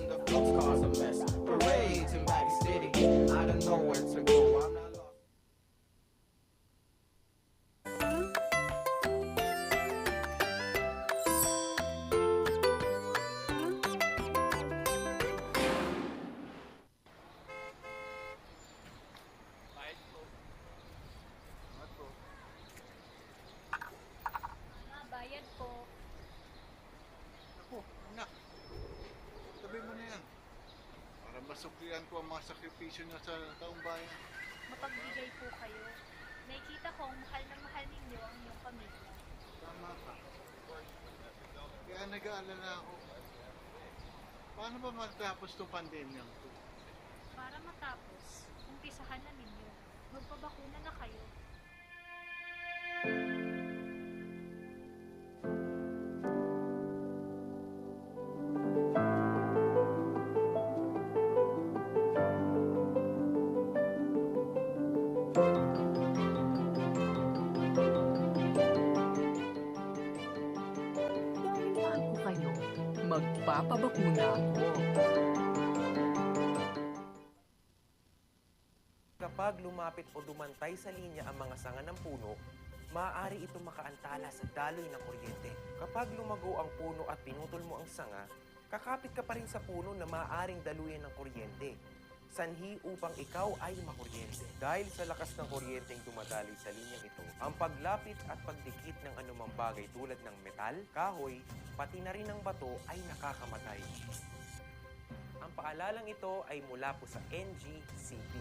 [SPEAKER 25] Masuklian ko ang mga sakripisyo niya sa taong bayan.
[SPEAKER 26] Mapagbigay po kayo. Nakikita kong mahal na mahal ninyo ang inyong pamilya.
[SPEAKER 25] Tama ka. Kaya nag-aalala ako. Paano ba matapos itong pandemya?
[SPEAKER 26] Para matapos, umpisahan na ninyo. Magpabakuna na kayo.
[SPEAKER 6] Dahil ko kayo, magpapabakuna ako.
[SPEAKER 7] Kapag lumapit o dumantay sa linya ang mga sanga ng puno, maaari itong makaantala sa daloy ng kuryente. Kapag lumago ang puno at pinutol mo ang sanga, kakapit ka pa rin sa puno na maaaring daluyan ng kuryente. Sanhi upang ikaw ay makuryente. Dahil sa lakas ng kuryenteng dumadaloy sa linyang ito, ang paglapit at pagdikit ng anumang bagay tulad ng metal, kahoy, pati na rin ng bato ay nakakamatay. Ang paalalang ito ay mula po sa NGCP.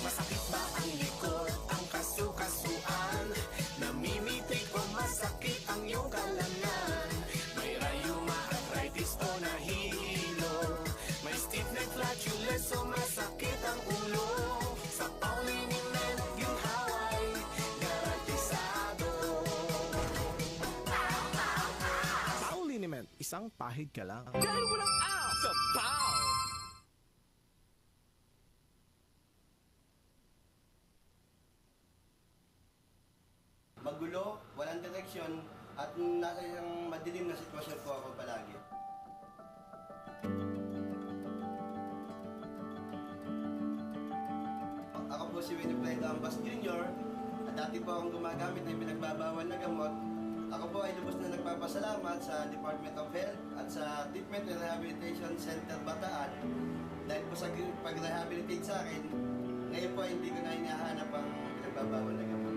[SPEAKER 4] Masakit ba ang likod, ang kasu-kasuan? Namimitik o masakit ang iyong kalamnan? May rayuma, arthritis o nahihilo? May stiff neck, flatulence o masakit ang ulo? Sa Pauliniment, yung haway, garantisado.
[SPEAKER 10] Pauliniment, isang pahid ka lang.
[SPEAKER 4] Dahil walang out sa Pau!
[SPEAKER 13] Magulo, walang direksyon, at nasa isang madilim na sitwasyon po ako palagi. Ako po si Winifred Ambas Jr. At dati po akong gumagamit ng pinagbabawal na gamot. Ako po ay lubos na nagpapasalamat sa Department of Health at sa Treatment and Rehabilitation Center Bataan dahil po sa pag-rehabilitate sa akin, ngayon po ay hindi ko na hinahanap ang pinagbabawal na gamot.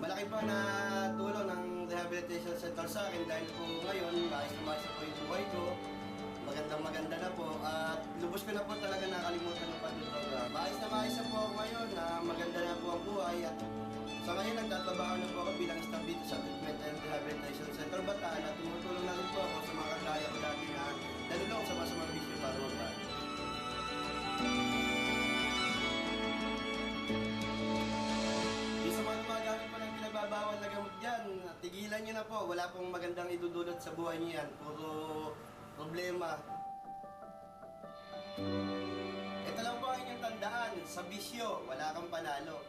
[SPEAKER 13] Malaki po na tulong ng rehabilitation center sa akin dahil po ngayon maayos na maayos po yung buhay ko. Maganda na po at lubos ko na po talaga nakalimutan ng pagdodroga. Maayos na po ako ngayon na maganda na po ang buhay at sa ngayon nagtatrabaho na po ako bilang staff dito sa Treatment and Rehabilitation Center Bataan at tumutulong na rin po ako sa mga kagaya ko dati na nalulong sa masamang bisyo para magbago. Sa mga gumagamit po ng pinababawal na gamot dyan, tigilan nyo na po. Wala pong magandang idudulot sa buhay nyo yan. Puro problema. Ito lang po ang inyong tandaan. Sa bisyo, wala kang panalo.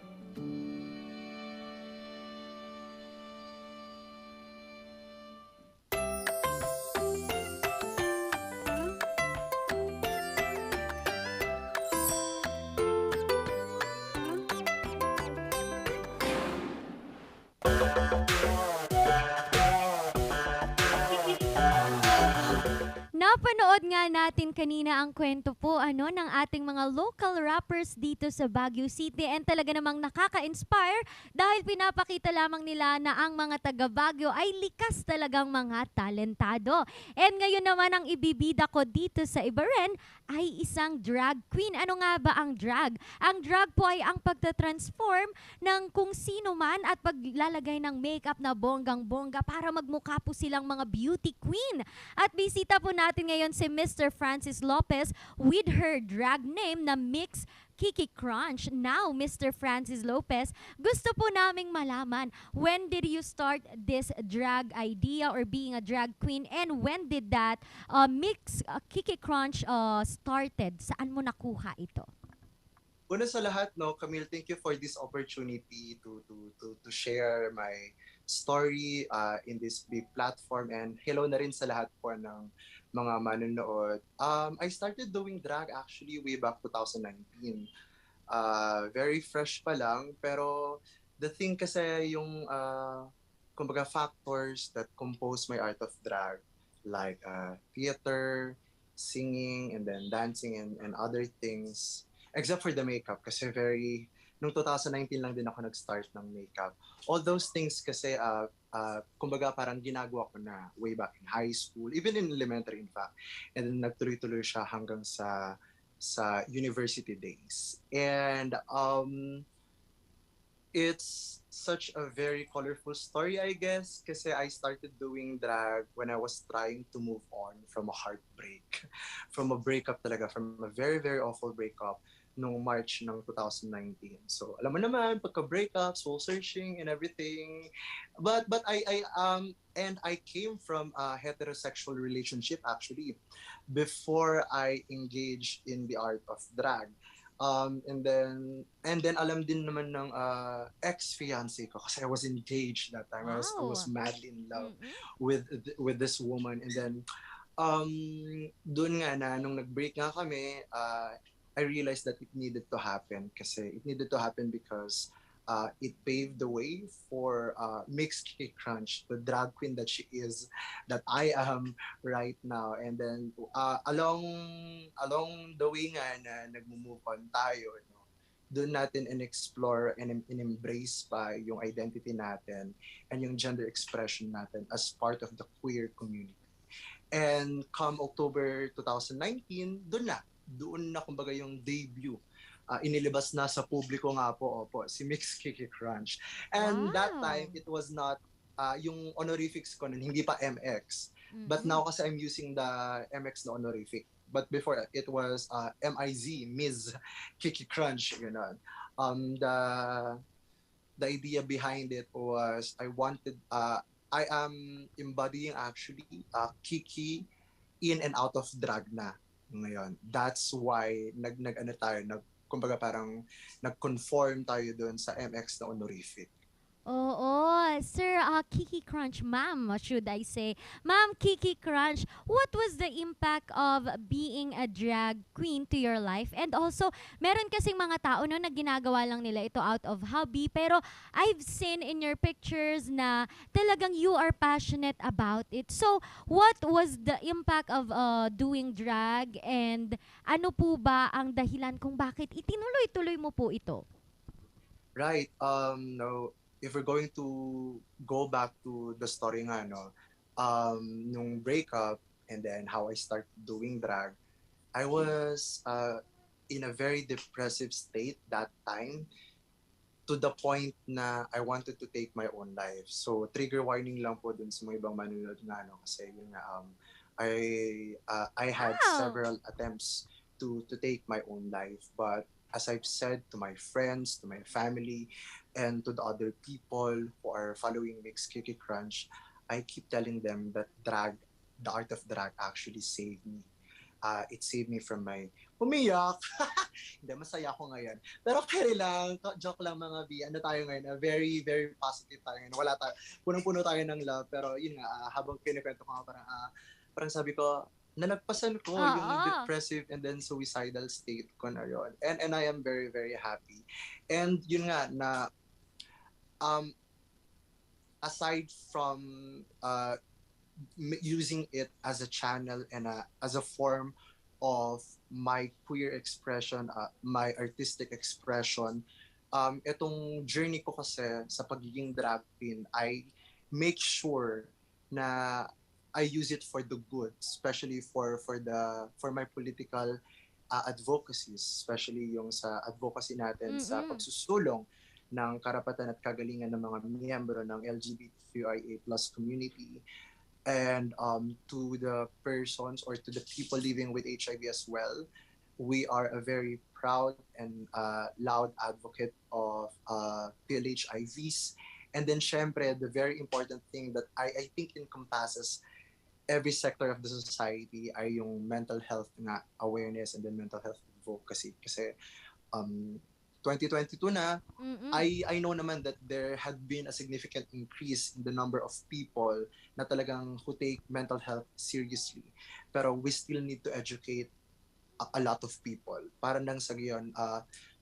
[SPEAKER 15] Napanood nga natin kanina ang kwento po ng ating mga local rappers dito sa Baguio City and talaga namang nakaka-inspire dahil pinapakita lamang nila na ang mga taga Baguio ay likas talagang mga talentado. And ngayon naman ang ibibida ko dito sa Ibaran ay isang drag queen. Ano nga ba ang drag? Ang drag po ay ang pagtatransform ng kung sino man at paglalagay ng makeup na bonggang-bongga para magmukha po silang mga beauty queen. At bisita po natin ngayon si Mr. Francis Lopez with her drag name na Mix Kiki Crunch. Now, Mr. Francis Lopez, gusto po naming malaman, when did you start this drag idea or being a drag queen and when did that Mix Kiki Crunch started? Saan mo nakuha ito?
[SPEAKER 14] Una sa lahat, no, Camille, thank you for this opportunity to share my story in this big platform, and hello na rin sa lahat po ng mga manonood. I started doing drag actually way back 2019. Very fresh pa lang, pero the thing kasi yung kumbaga factors that compose my art of drag, like theater, singing, and then dancing and other things, except for the makeup kasi nung 2019 lang din ako nag-start ng makeup. All those things kasi kumbaga parang ginagawa ko na way back in high school, even in elementary in fact. And then nagtuloy-tuloy siya hanggang sa university days. And it's such a very colorful story, I guess, kasi I started doing drag when I was trying to move on from a heartbreak, from a breakup talaga, from a very, very awful breakup noong March ng 2019. So, alam mo naman, pagka-breakup, soul searching and everything. But I came from a heterosexual relationship actually before I engaged in the art of drag. And then alam din naman ng ex-fiancé ko kasi I was engaged that time. I was madly in love with this woman. And then doon nga na nung nag-break nga kami, I realized that it needed to happen kasi it needed to happen because it paved the way for Mix Kiki Crunch, the drag queen that she is, that I am right now. And then along the way nga na nag-move on tayo, no, doon natin in-explore and in-embrace pa yung identity natin and yung gender expression natin as part of the queer community. And come October 2019, doon na kumbaga yung debut. Inilabas na sa publiko nga po, si Mix Kiki Crunch. And that time, it was not, yung honorifics ko nun, hindi pa MX. But now kasi I'm using the MX na honorific. But before, it was MIZ, Ms. Kiki Crunch, gano'n. The idea behind it was, I am embodying actually Kiki in and out of drag na ngayon. That's why kumbaga parang nag-conform tayo doon sa MX na honorific.
[SPEAKER 15] Oo, Sir Kiki Crunch, ma'am, should I say. Ma'am Kiki Crunch, what was the impact of being a drag queen to your life? And also, meron kasing mga tao no, na ginagawa lang nila ito out of hobby, pero I've seen in your pictures na talagang you are passionate about it. So, what was the impact of doing drag, and ano po ba ang dahilan kung bakit itinuloy-tuloy mo po ito?
[SPEAKER 14] Right. No, if we're going to go back to the story nga, no, nung breakup and then how I started doing drag, I was in a very depressive state that time, to the point na I wanted to take my own life. So trigger warning lang po dun sa mga ibang manunod nga, no, kasi yun nga, I had several attempts to take my own life, but as I've said to my friends, to my family, and to the other people who are following Mix Kiki Crunch, I keep telling them that drag, the art of drag actually saved me. It saved me from my umiyak. Hindi, masaya ako ngayon. Pero carry lang, joke lang mga B. Ano tayo ngayon? Very, very positive tayo ngayon. Wala tayo, punong-puno tayo ng love. Pero yun nga, habang kinikwento ko nga, parang sabi ko, nalagpasan ko yung depressive and then suicidal state ko na yun. And I am very, very happy. And yun nga, na aside from using it as a channel and as a form of my queer expression, my artistic expression, itong journey ko kasi sa pagiging drag queen, I make sure na I use it for the good, especially for my political advocacies, especially yung sa advocacy natin sa pagsusulong ng karapatan at kagalingan ng mga miyembro ng LGBTQIA+ community, and to the persons or to the people living with HIV as well. We are a very proud and loud advocate of PLHIVs. And then syempre, the very important thing that I think encompasses every sector of the society ay yung mental health nga awareness and then mental health advocacy. Kasi 2022 na,
[SPEAKER 15] Mm-mm.
[SPEAKER 14] I know naman that there had been a significant increase in the number of people na talagang who take mental health seriously. Pero we still need to educate a lot of people para nang sa gayon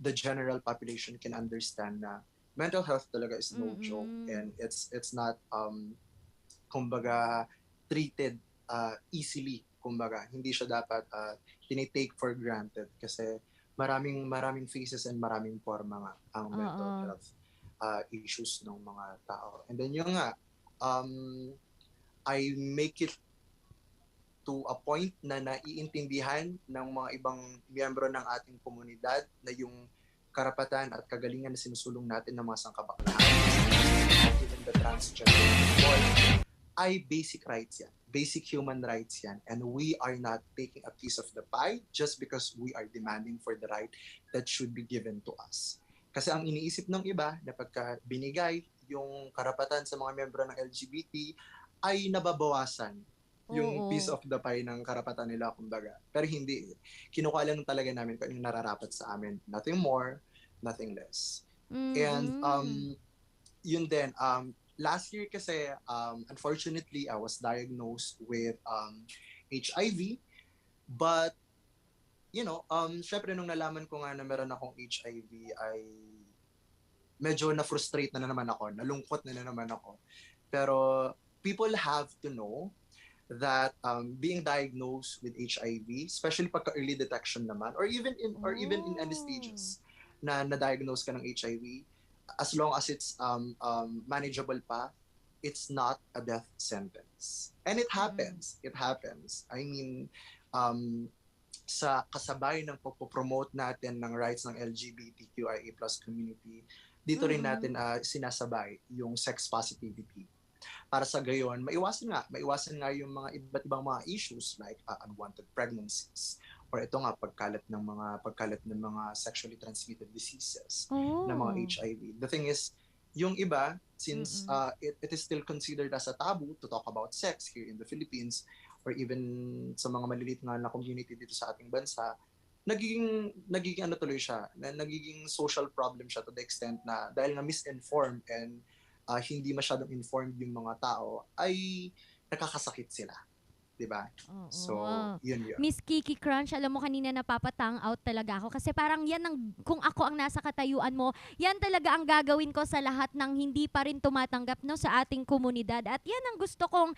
[SPEAKER 14] the general population can understand na mental health talaga is no joke, and it's not kumbaga treated easily. Kumbaga hindi siya dapat tinitake for granted kasi maraming phases and maraming forma nga ang mental health issues ng mga tao. And then yung nga, I make it to a point na naiintindihan ng mga ibang miyembro ng ating komunidad na yung karapatan at kagalingan na sinusulong natin ng mga sangkabaklaan, even the transgender people, ay basic rights yan. Basic human rights yan. And we are not taking a piece of the pie just because we are demanding for the right that should be given to us. Kasi ang iniisip ng iba na pagka binigay yung karapatan sa mga miyembro ng LGBT ay nababawasan yung piece of the pie ng karapatan nila, kumbaga. Pero hindi. Kinukuha lang talaga namin kung yung nararapat sa amin. Nothing more, nothing less. And yun din, last year kasi, unfortunately, I was diagnosed with HIV. But, you know, syempre nung nalaman ko nga na meron akong HIV ay medyo na-frustrate na naman ako, nalungkot na naman ako. Pero people have to know that being diagnosed with HIV, especially pagka early detection naman, or even in any stages na na-diagnose ka ng HIV, as long as it's manageable pa, it's not a death sentence. And it happens. It happens. I mean, sa kasabay ng pagpo-promote natin ng rights ng LGBTQIA+ community, dito rin natin sinasabay yung sex positivity. Para sa gayon, maiwasan nga yung mga iba't ibang mga issues like unwanted pregnancies, or ito nga pagkalat ng mga sexually transmitted diseases ng mga HIV. The thing is, yung iba, since it is still considered as a taboo to talk about sex here in the Philippines, or even sa mga maliliit nga na community dito sa ating bansa, nagiging ano tuloy siya, nagiging social problem siya to the extent na dahil nga misinformed and hindi masyadong informed yung mga tao, ay nakakasakit sila. Diba? So, yun.
[SPEAKER 15] Miss Kiki Crunch, alam mo kanina napapatang out talaga ako kasi parang yan ang, kung ako ang nasa katayuan mo, yan talaga ang gagawin ko sa lahat ng hindi pa rin tumatanggap no, sa ating komunidad. At yan ang gusto kong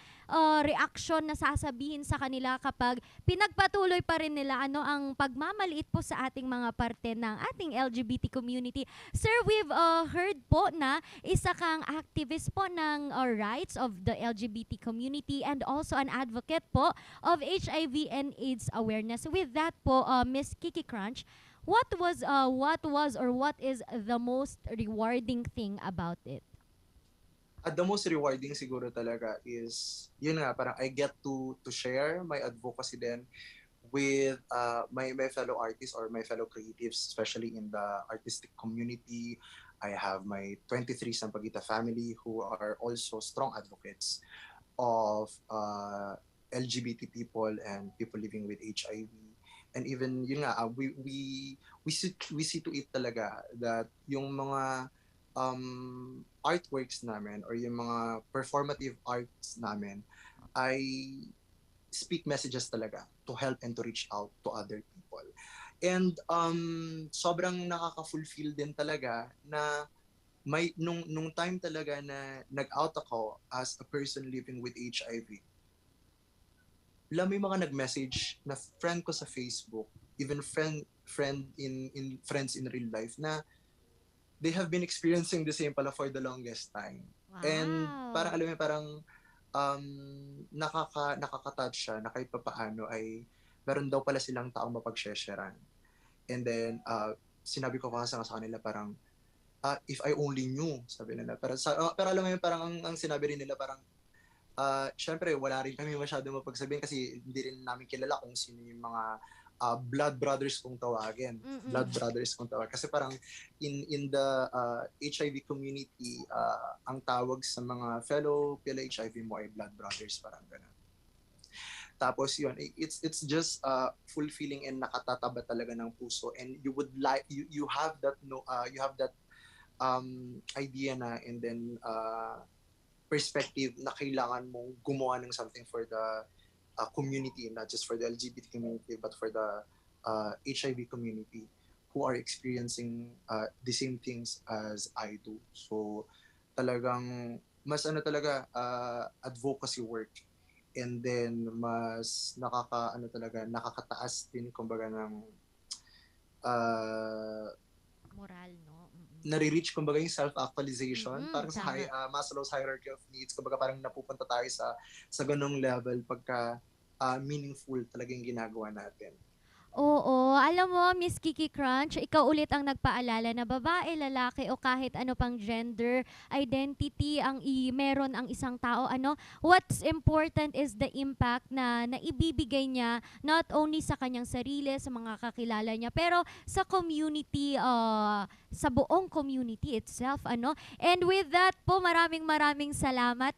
[SPEAKER 15] reaction na sasabihin sa kanila kapag pinagpatuloy pa rin nila ang pagmamaliit po sa ating mga parte ng ating LGBT community. Sir, we've heard po na isa kang activist po ng rights of the LGBT community and also an advocate po of HIV and AIDS awareness. With that po, Miss Kiki Crunch, what was or what is the most rewarding thing about it?
[SPEAKER 14] The most rewarding siguro talaga is, yun nga, parang I get to share my advocacy then with my fellow artists or my fellow creatives, especially in the artistic community. I have my 23 Sampaguita family who are also strong advocates of LGBT people and people living with HIV. And even yun nga, we see to it talaga that yung mga artworks namin or yung mga performative arts namin ay speak messages talaga to help and to reach out to other people. And sobrang nakaka-fulfill din talaga na may nung time talaga na nag-out ako as a person living with HIV. May mga nag-message na friend ko sa Facebook, even friends in real life na they have been experiencing the same pala for the longest time. Wow. And parang alam mo parang nakaka-touch siya na kahit papaano ay meron daw pala silang taong mapag-sharean. And then sinabi ko kasi sa kanila parang if I only knew, sabi nila. Pero alam mo yun, parang ang sinabi rin nila parang syempre wala rin kami masyadong mapagsabihin kasi hindi rin namin kilala kung sino yung mga blood brothers kung tawagin. Blood brothers kung tawagin. Kasi parang in the HIV community, ang tawag sa mga fellow PLHIV mo ay blood brothers, parang gano'n. Tapos yun, it's just fulfilling and nakatataba talaga ng puso, and you would like you have that you have that idea na, and then perspective na kailangan mong gumawa ng something for the community, not just for the LGBT community but for the HIV community who are experiencing the same things as I do. So talagang mas talaga advocacy work, and then mas nakakataas din kumbaga ng
[SPEAKER 15] moral, no?
[SPEAKER 14] nare-reach kumbaga yung self-actualization. Parang sa
[SPEAKER 15] tama.
[SPEAKER 14] Maslow's hierarchy of needs, kumbaga parang napupunta tayo sa ganung level pagka meaningful talaga yung ginagawa natin.
[SPEAKER 15] Oo, alam mo, Miss Kiki Crunch, ikaw ulit ang nagpaalala na babae, lalaki o kahit ano pang gender identity ang meron ang isang tao, what's important is the impact na naibibigay niya not only sa kanyang sarili, sa mga kakilala niya, pero sa community, sa buong community itself, And with that po, maraming salamat.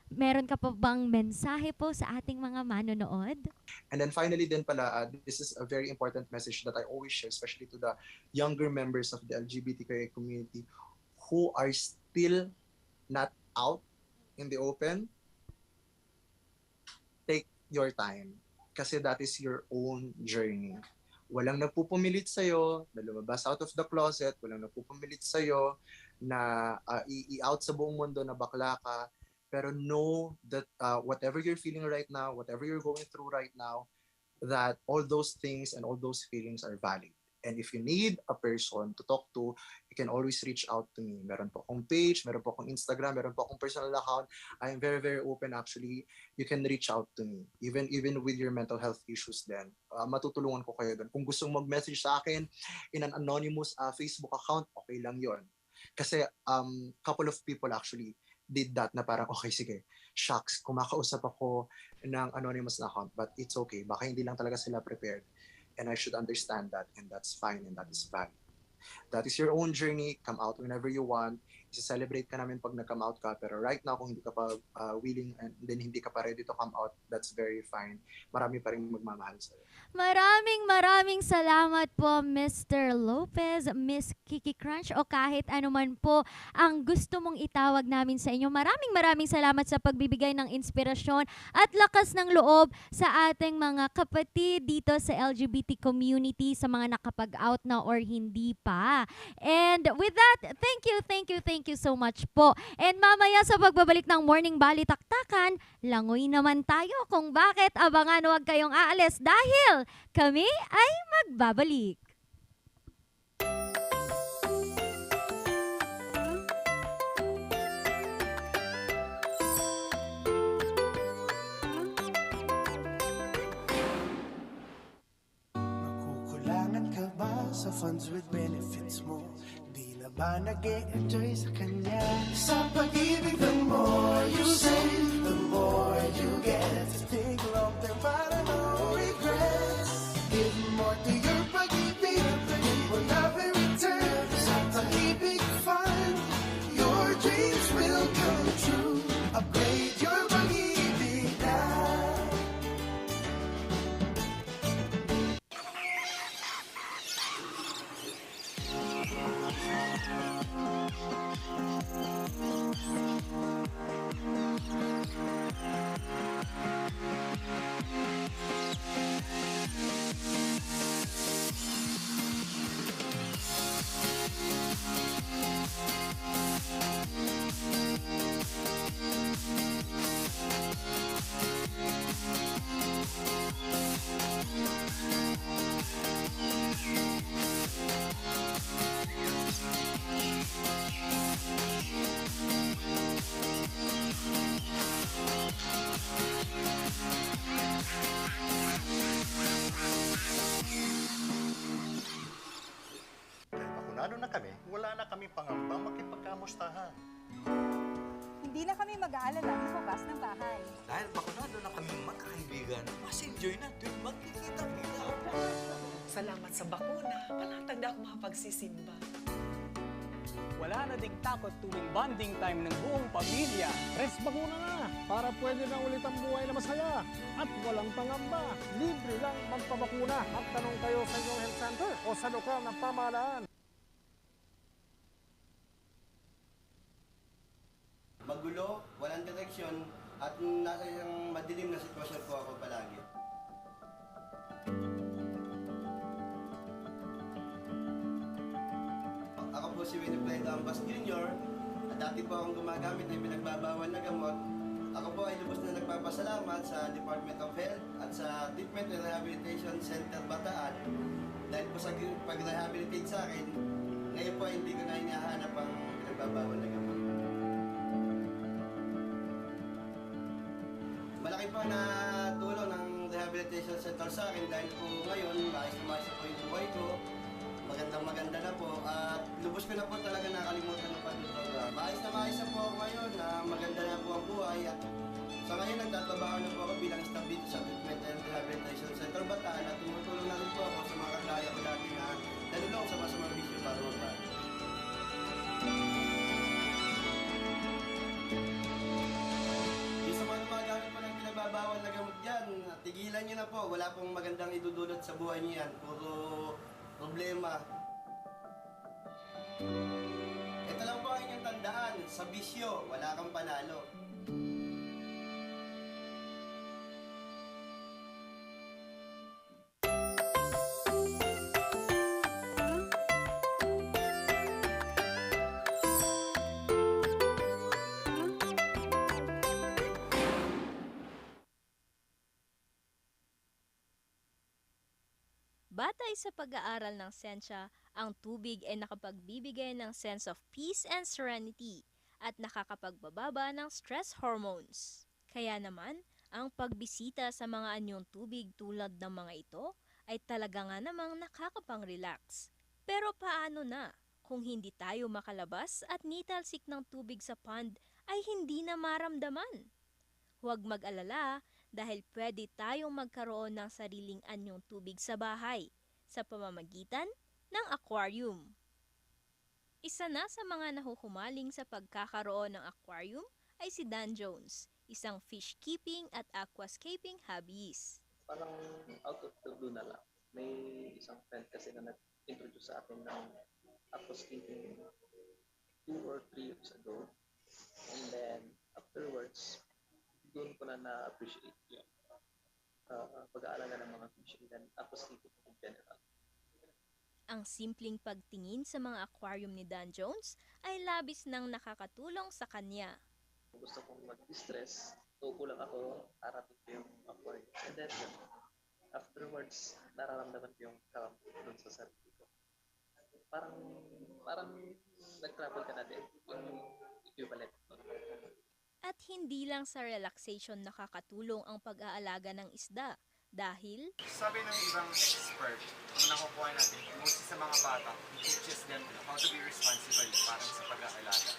[SPEAKER 15] Meron ka pa bang mensahe po sa ating mga manonood?
[SPEAKER 14] And then finally din pala, this is a very important message that I always share, especially to the younger members of the LGBTQIA community who are still not out in the open. Take your time, kasi that is your own journey. Walang nagpupumilit sa'yo na lumabas out of the closet, walang nagpupumilit sa'yo na i-out sa buong mundo na bakla ka. Pero know that whatever you're feeling right now, whatever you're going through right now, that all those things and all those feelings are valid. And if you need a person to talk to, you can always reach out to me. Meron po akong page, meron po akong Instagram, meron po akong personal account. I am very, very open actually. You can reach out to me. Even with your mental health issues then. Matutulungan ko kayo doon. Kung gusto mag-message sa akin in an anonymous Facebook account, okay lang yon. Kasi couple of people actually did that na parang, okay, sige, shucks, kumakausap ako ng anonymous na account, but it's okay. Baka hindi lang talaga sila prepared. And I should understand that, and that's fine, and that is valid. That is your own journey. Come out whenever you want. I-celebrate ka namin pag nag-come out ka. Pero right now, kung hindi ka pa willing and then hindi ka pa ready to come out, that's very fine. Marami pa rin magmamahal sa'yo.
[SPEAKER 15] Maraming salamat po, Mr. Lopez, Miss Kiki Crunch, o kahit anuman po ang gusto mong itawag namin sa inyo. Maraming salamat sa pagbibigay ng inspirasyon at lakas ng loob sa ating mga kapatid dito sa LGBT community, sa mga nakapag-out na or hindi pa. And with that, thank you so much po. And mamaya sa pagbabalik ng Morning Balitaktakan, langoy naman tayo kung bakit. Abangan, huwag kayong aalis dahil kami ay magbabalik.
[SPEAKER 4] Nakukulangan ka ba sa funds with benefits mo? Di na ba nag-e-enjoy sa kanya? Sa pag-ibig, the more you save, the more you get. Think long term para no regrets. Give more to your pag-ibig, you will have a return. Sa pag-ibig fund, your dreams will come true. Upgrade your pag-ibig na.
[SPEAKER 16] Bakunado na kami, wala na kami pangambang makipagkamustahan.
[SPEAKER 18] Hindi na kami mag-aalala lumabas ng bahay.
[SPEAKER 19] Dahil bakunado na kami magkakaibigan, mas enjoy na tuwing magkikita-kita.
[SPEAKER 21] Salamat sa bakuna, panatag na ako makapagsisimba.
[SPEAKER 17] Wala na ding takot tuwing bonding time ng buong pamilya.
[SPEAKER 10] Tres bakuna na para pwede na ulit ang buhay na masaya at walang pangamba. Libre lang magpabakuna. Magtanong kayo sa inyong health center o sa lokal na pamahalaan.
[SPEAKER 13] Magulo, walang direksyon, at nasa isang madilim na sitwasyon po ako palagi. Ako po si Winifred Ambas Jr. At dati po akong gumagamit ng pinagbabawal na gamot. Ako po ay lubos na nagpapasalamat sa Department of Health at sa Treatment and Rehabilitation Center Bataan dahil po sa pag-rehabilitate sa akin, ngayon po hindi ko na hinahanap ang pinagbabawal na gamot. Malaki po na tulong ng rehabilitation center sa akin dahil po ngayon maayos na maayos po yung buhay ko. Maganda na po at lubos ko na po talaga nakalimutan ng pagdodroga. Maayos na po ako ngayon na maganda na po ang buhay at sa ngayon nagtatrabaho na po ako bilang staff dito sa Treatment and Rehabilitation Center Bataan at tumutulong na rin po ako sa mga kagaya ko dati na nalulong sa masamang bisyo para magbago. Yung sa mga gumagamit po ng pinagbabawal na gamot dyan, tigilan nyo na po. Wala pong magandang idudulot sa buhay nyo yan. Puro problema. Ito lang po ang inyong tandaan, sa bisyo, wala kang panalo.
[SPEAKER 20] Batay sa pag-aaral ng siyensya, ang tubig ay nakapagbibigay ng sense of peace and serenity at nakakapagbababa ng stress hormones. Kaya naman, ang pagbisita sa mga anyong tubig tulad ng mga ito ay talaga nga namang nakakapang-relax. Pero paano na kung hindi tayo makalabas at nitalsik ng tubig sa pond ay hindi na maramdaman? Huwag mag-alala dahil pwede tayong magkaroon ng sariling anyong tubig sa bahay sa pamamagitan ng aquarium. Isa na sa mga nahuhumaling sa pagkakaroon ng aquarium ay si Dan Jones, isang fish keeping at aquascaping hobbyist.
[SPEAKER 9] Parang out of the blue na lang. May isang friend kasi na nag-introduce sa akin ng aquascaping 2 or 3 years ago. And then afterwards, doon ko na na-appreciate yung pag-aalaga ng mga fish and then aquascaping in general.
[SPEAKER 20] Ang simpleng pagtingin sa mga aquarium ni Dan Jones ay labis nang nakakatulong sa kanya.
[SPEAKER 9] Gusto kong mag-distress, tuko lang ako, arating ko yung aquarium. And then afterwards, nararamdaman ko yung calm doon sa sarili ko. Parang nag-travel ka na din, yung equivalent.
[SPEAKER 20] At hindi lang sa relaxation nakakatulong ang pag-aalaga ng isda dahil
[SPEAKER 21] sabi ng ibang expert, ang nakukuha natin, mostly sa mga bata, it teaches them how to be responsible parang sa pag-aalaga.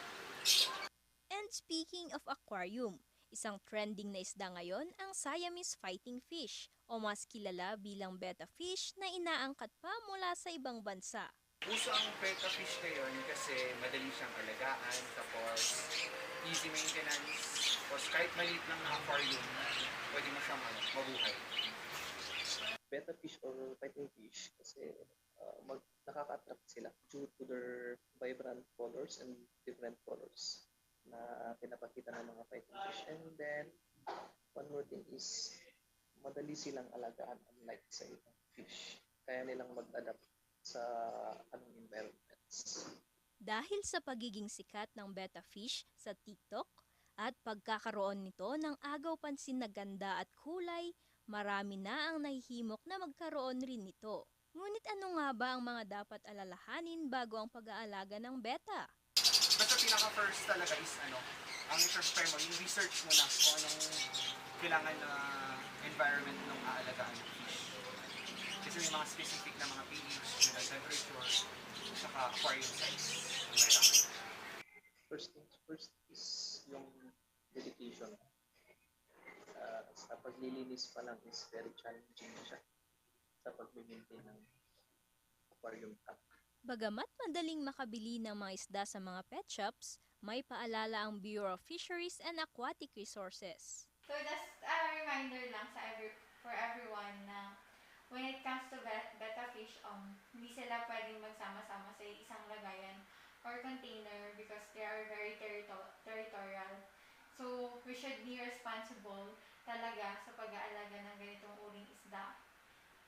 [SPEAKER 20] And speaking of aquarium, isang trending na isda ngayon ang Siamese fighting fish o mas kilala bilang betta fish na inaangkat pa mula sa ibang bansa.
[SPEAKER 21] Uso ang betta fish ngayon kasi madali siyang alagaan, tapos easy maintenance, tapos kahit maliit lang na aquarium, pwede mo siyang mabuhay.
[SPEAKER 9] Betta fish or fighting fish kasi nakaka-attract sila due to their vibrant colors and different colors na pinapakita ng mga fighting fish. And then, one more thing is, madali silang alagaan unlike sa ibang fish. Kaya nilang mag-adapt sa anong environments.
[SPEAKER 20] Dahil sa pagiging sikat ng betta fish sa TikTok at pagkakaroon nito ng agaw pansin na ganda at kulay, marami na ang nahihimok na magkaroon rin nito. Ngunit ano nga ba ang mga dapat alalahanin bago ang pag-aalaga ng betta?
[SPEAKER 21] Basta pinaka-first talaga is ang i-prepare mo, yung research mo na kung anong kailangan na environment ng aalagaan ng fish. Kasi may mga specific na mga pH, temperature, saka aquarium size.
[SPEAKER 9] First things first is yung dedication. Sa paglilinis pa lang is very challenging siya sa pag-maintain ng aquarium tank.
[SPEAKER 20] Bagamat madaling makabili ng mga isda sa mga pet shops, may paalala ang Bureau of Fisheries and Aquatic Resources.
[SPEAKER 3] So just a reminder lang for everyone na when it comes to betta fish, hindi sila pwedeng magsama-sama sa isang lagayan or container because they are very territorial. So we should be responsible talaga sa pag-aalaga ng ganitong uring isda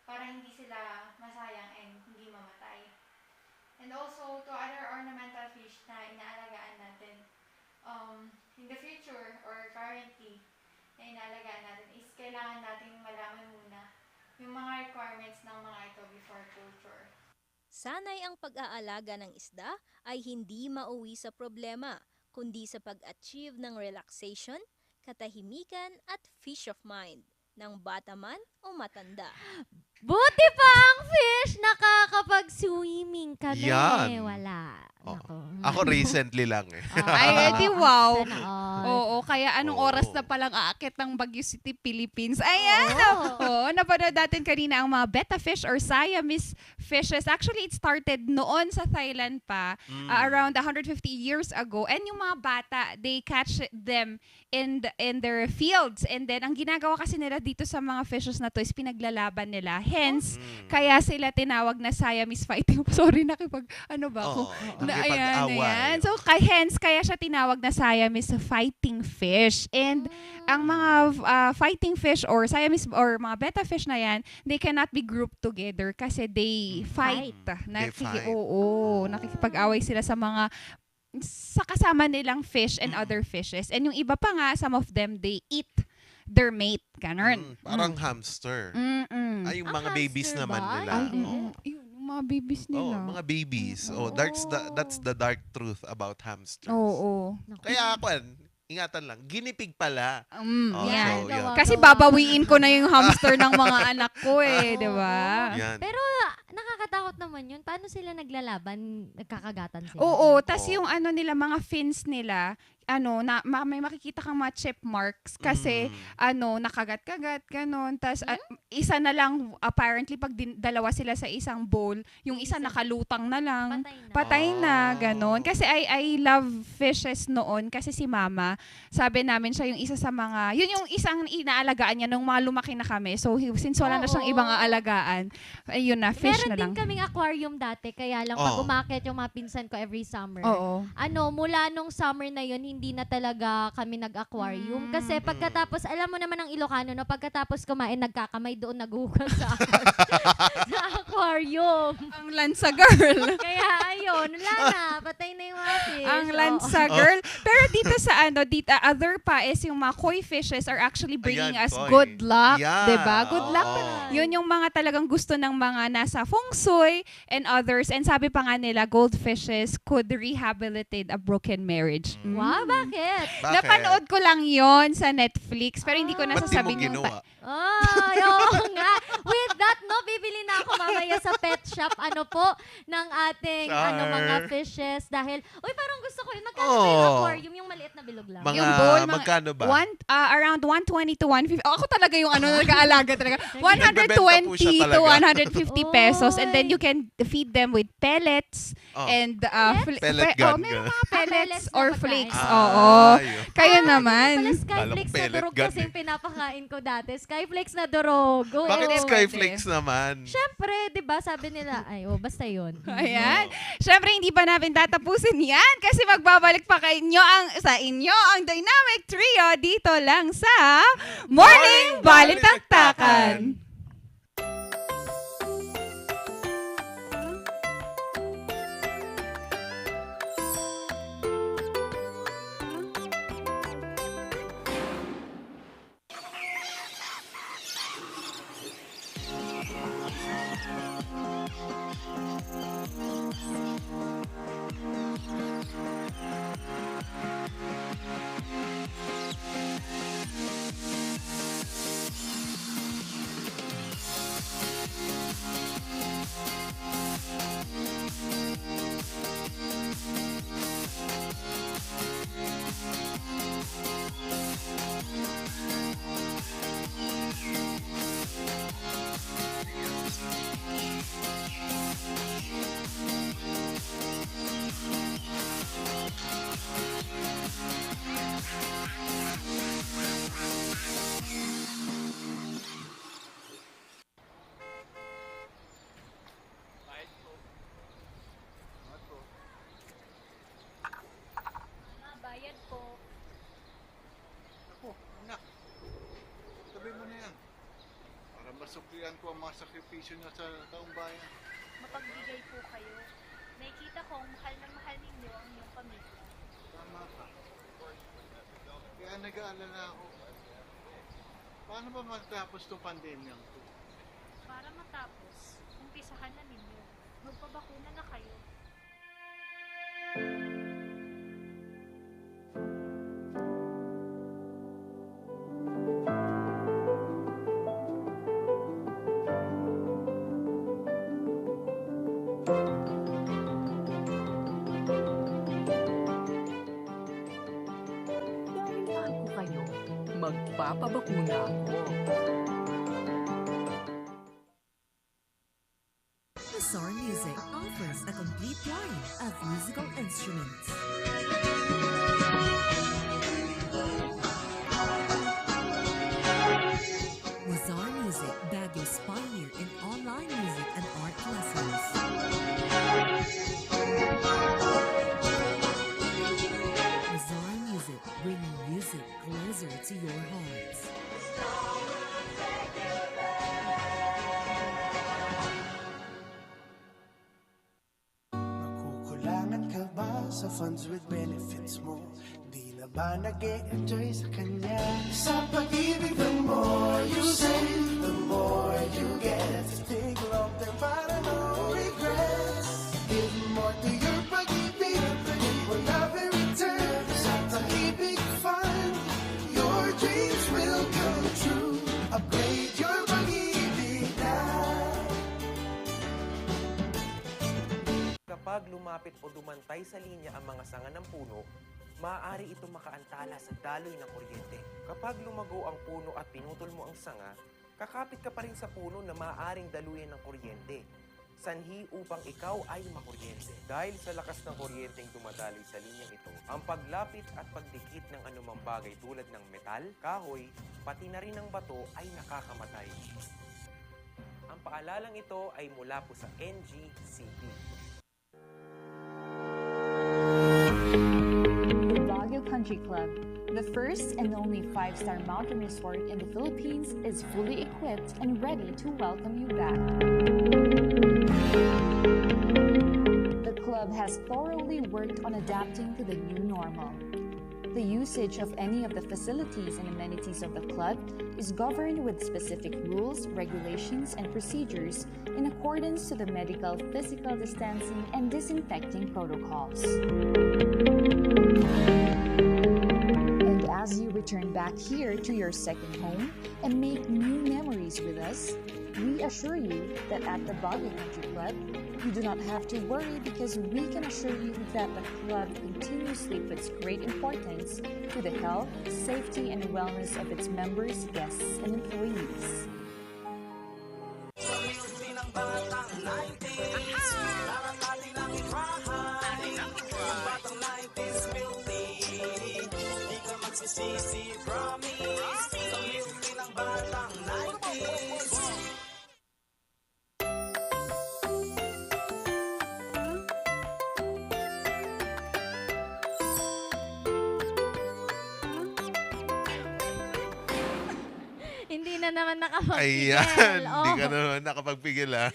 [SPEAKER 3] para hindi sila masayang and hindi mamatay. And also to other ornamental fish na inaalagaan natin in the future or currently na inaalagaan natin is kailangan natin malaman muna yung mga requirements ng mga ito before culture.
[SPEAKER 20] Sanay ang pag-aalaga ng isda ay hindi mauwi sa problema, kundi sa pag-achieve ng relaxation, katahimikan at peace of mind ng bata man o matanda.
[SPEAKER 15] Buti pa ang fish, nakakapag-swimming kami.
[SPEAKER 11] Yan.
[SPEAKER 15] Wala.
[SPEAKER 11] Ako recently lang eh.
[SPEAKER 1] Ay, di wow.
[SPEAKER 15] Sana all.
[SPEAKER 1] Oo, kaya anong oras na palang aakit ng Baguio City, Philippines? Ayan! Oo, napanood natin kanina ang mga betta fish or Siamese fishes. Actually, it started noon sa Thailand pa, around 150 years ago. And yung mga bata, they catch them in their fields. And then, ang ginagawa kasi nila dito sa mga fishes na to is pinaglalaban nila. Hence, kaya sila tinawag na Siamese fighting. Sorry, ayan. So, hence, kaya siya tinawag na Siamese fighting fish. And ang mga fighting fish or Siamese or mga betta fish na yan, they cannot be grouped together kasi they fight. Nakikipag-away sila sa kasama nilang fish and other fishes. And yung iba pa nga, some of them, they eat their mate. Ganon.
[SPEAKER 11] Parang hamster. Ay, yung mga babies naman nila.
[SPEAKER 1] Yung mga babies nila.
[SPEAKER 11] Mga babies. That's the dark truth about hamsters. Kaya ako, ingatan lang, ginipig pala.
[SPEAKER 1] Yan.
[SPEAKER 11] So, yun.
[SPEAKER 1] Kasi babawiin ko na yung hamster ng mga anak ko di ba?
[SPEAKER 15] Pero nakakatakot naman yun. Paano sila naglalaban? Nagkakagatan sila?
[SPEAKER 1] Oo, tas yung nila, mga fins nila, may makikita kang mga chip marks kasi nakagat-kagat, ganon. Tas isa na lang, apparently, pag dalawa sila sa isang bowl, yung isa nakalutang na lang. Patay na, ganon. Kasi I love fishes noon kasi si mama, sabi namin siya yung isa sa mga, yun yung isang inaalagaan niya nung mga lumaki na kami. So, since wala na siyang ibang aalagaan, ayun na, fish na lang.
[SPEAKER 15] Meron din kaming aquarium dati, kaya lang pag umakyat yung mga pinsan ko every summer. Mula nung summer na yun, hindi na talaga kami nag-aquarium. Kasi pagkatapos, alam mo naman ang Ilocano, no? Pagkatapos kumain, nagkakamay doon, naghuhugas sa aquarium.
[SPEAKER 1] Ang lansa girl.
[SPEAKER 15] Kaya ayun, wala na. Patay na yung mga fish.
[SPEAKER 1] Ang lansa girl. Pero dito sa other pa is yung mga koi fishes are actually bringing us good luck. Diba? Good luck. Yun yung mga talagang gusto ng mga nasa feng shui and others. And sabi pa nga nila, goldfishes could rehabilitate a broken marriage.
[SPEAKER 15] Wow, bakit?
[SPEAKER 1] Napanood ko lang yon sa Netflix, pero hindi ko nasasabihin yung
[SPEAKER 15] oo nga. With that, bibili na ako mamaya sa pet shop, ng ating, mga fishes. Dahil, parang gusto ko yun. Magkano ba yung aquarium? Yung maliit na bilog lang.
[SPEAKER 11] Yung bowl, magkano ba?
[SPEAKER 1] Around 120 to 150. Ako talaga yung nag-aalaga talaga. 120 to 150 pesos. And then you can feed them with pellets. And
[SPEAKER 11] pellet gun.
[SPEAKER 1] Meron mga pellets or flakes.
[SPEAKER 15] Kayo
[SPEAKER 1] naman.
[SPEAKER 15] Skyflakes na durog kasi yung pinapakain ko dati. Skyflakes na durog.
[SPEAKER 11] Bakit Skyflakes naman?
[SPEAKER 15] Siyempre, di ba sabi nila, basta yun.
[SPEAKER 1] Ayan. Siyempre, hindi pa namin tatapusin yan kasi magbabalik pa sa inyo ang Dynamic Trio dito lang sa Morning Balitaktakan.
[SPEAKER 25] Nakikitandaan ko ang mga sakripisyo niya sa taong bayan.
[SPEAKER 26] Mapagbigay po kayo. Nakikita kong mahal na mahal ninyo ang iyong pamilya.
[SPEAKER 25] Tama ka. Kaya nag-aalala ako. Paano ba matapos itong pandemyang to?
[SPEAKER 26] Para matapos, umpisahan na ninyo. Magpabakuna na kayo.
[SPEAKER 6] Yayain ko kayo. Magpapabakuna ako.
[SPEAKER 5] Mazar Music offers a complete line of musical instruments. Mazar Music, Baguio's pioneer in online music and art lessons. Mazar Music, bringing music closer to your hearts.
[SPEAKER 4] Kulangan ka ba sa funds with benefits mo? Di na ba nag-e-enjoy sa kanya? Sa pag-ibig, the more you save, the more you get. Think long term para no regrets. Give more to your pag-ibig, wala in return. Sa pag-ibig fund, your dreams will come true. Upgrade your pag-ibig na.
[SPEAKER 7] Kapag lumapit o dumantay sa linya ang mga sanga ng puno, maaari itong makaantala sa daloy ng kuryente. Kapag lumago ang puno at pinutol mo ang sanga, kakapit ka pa rin sa puno na maaaring daluyan ng kuryente. Sanhi upang ikaw ay makuryente. Dahil sa lakas ng kuryenteng dumadaloy sa linyang ito, ang paglapit at pagdikit ng anumang bagay tulad ng metal, kahoy, pati na rin ng bato ay nakakamatay. Ang paalalang ito ay mula po sa NGCP.
[SPEAKER 8] The Baguio Country Club, the first and only 5-star mountain resort in the Philippines, is fully equipped and ready to welcome you back. The club has thoroughly worked on adapting to the new normal. The usage of any of the facilities and amenities of the club is governed with specific rules, regulations, and procedures in accordance to the medical, physical distancing, and disinfecting protocols. And as you return back here to your second home and make new memories with us, we assure you that at the Baguio Country Club, you do not have to worry because we can assure you that the club continuously puts great importance to the health, safety, and wellness of its members, guests, and employees.
[SPEAKER 15] Hindi na naman nakapagpigil.
[SPEAKER 11] Ayan, hindi
[SPEAKER 15] Oh.
[SPEAKER 11] ka naman nakapagpigil ah.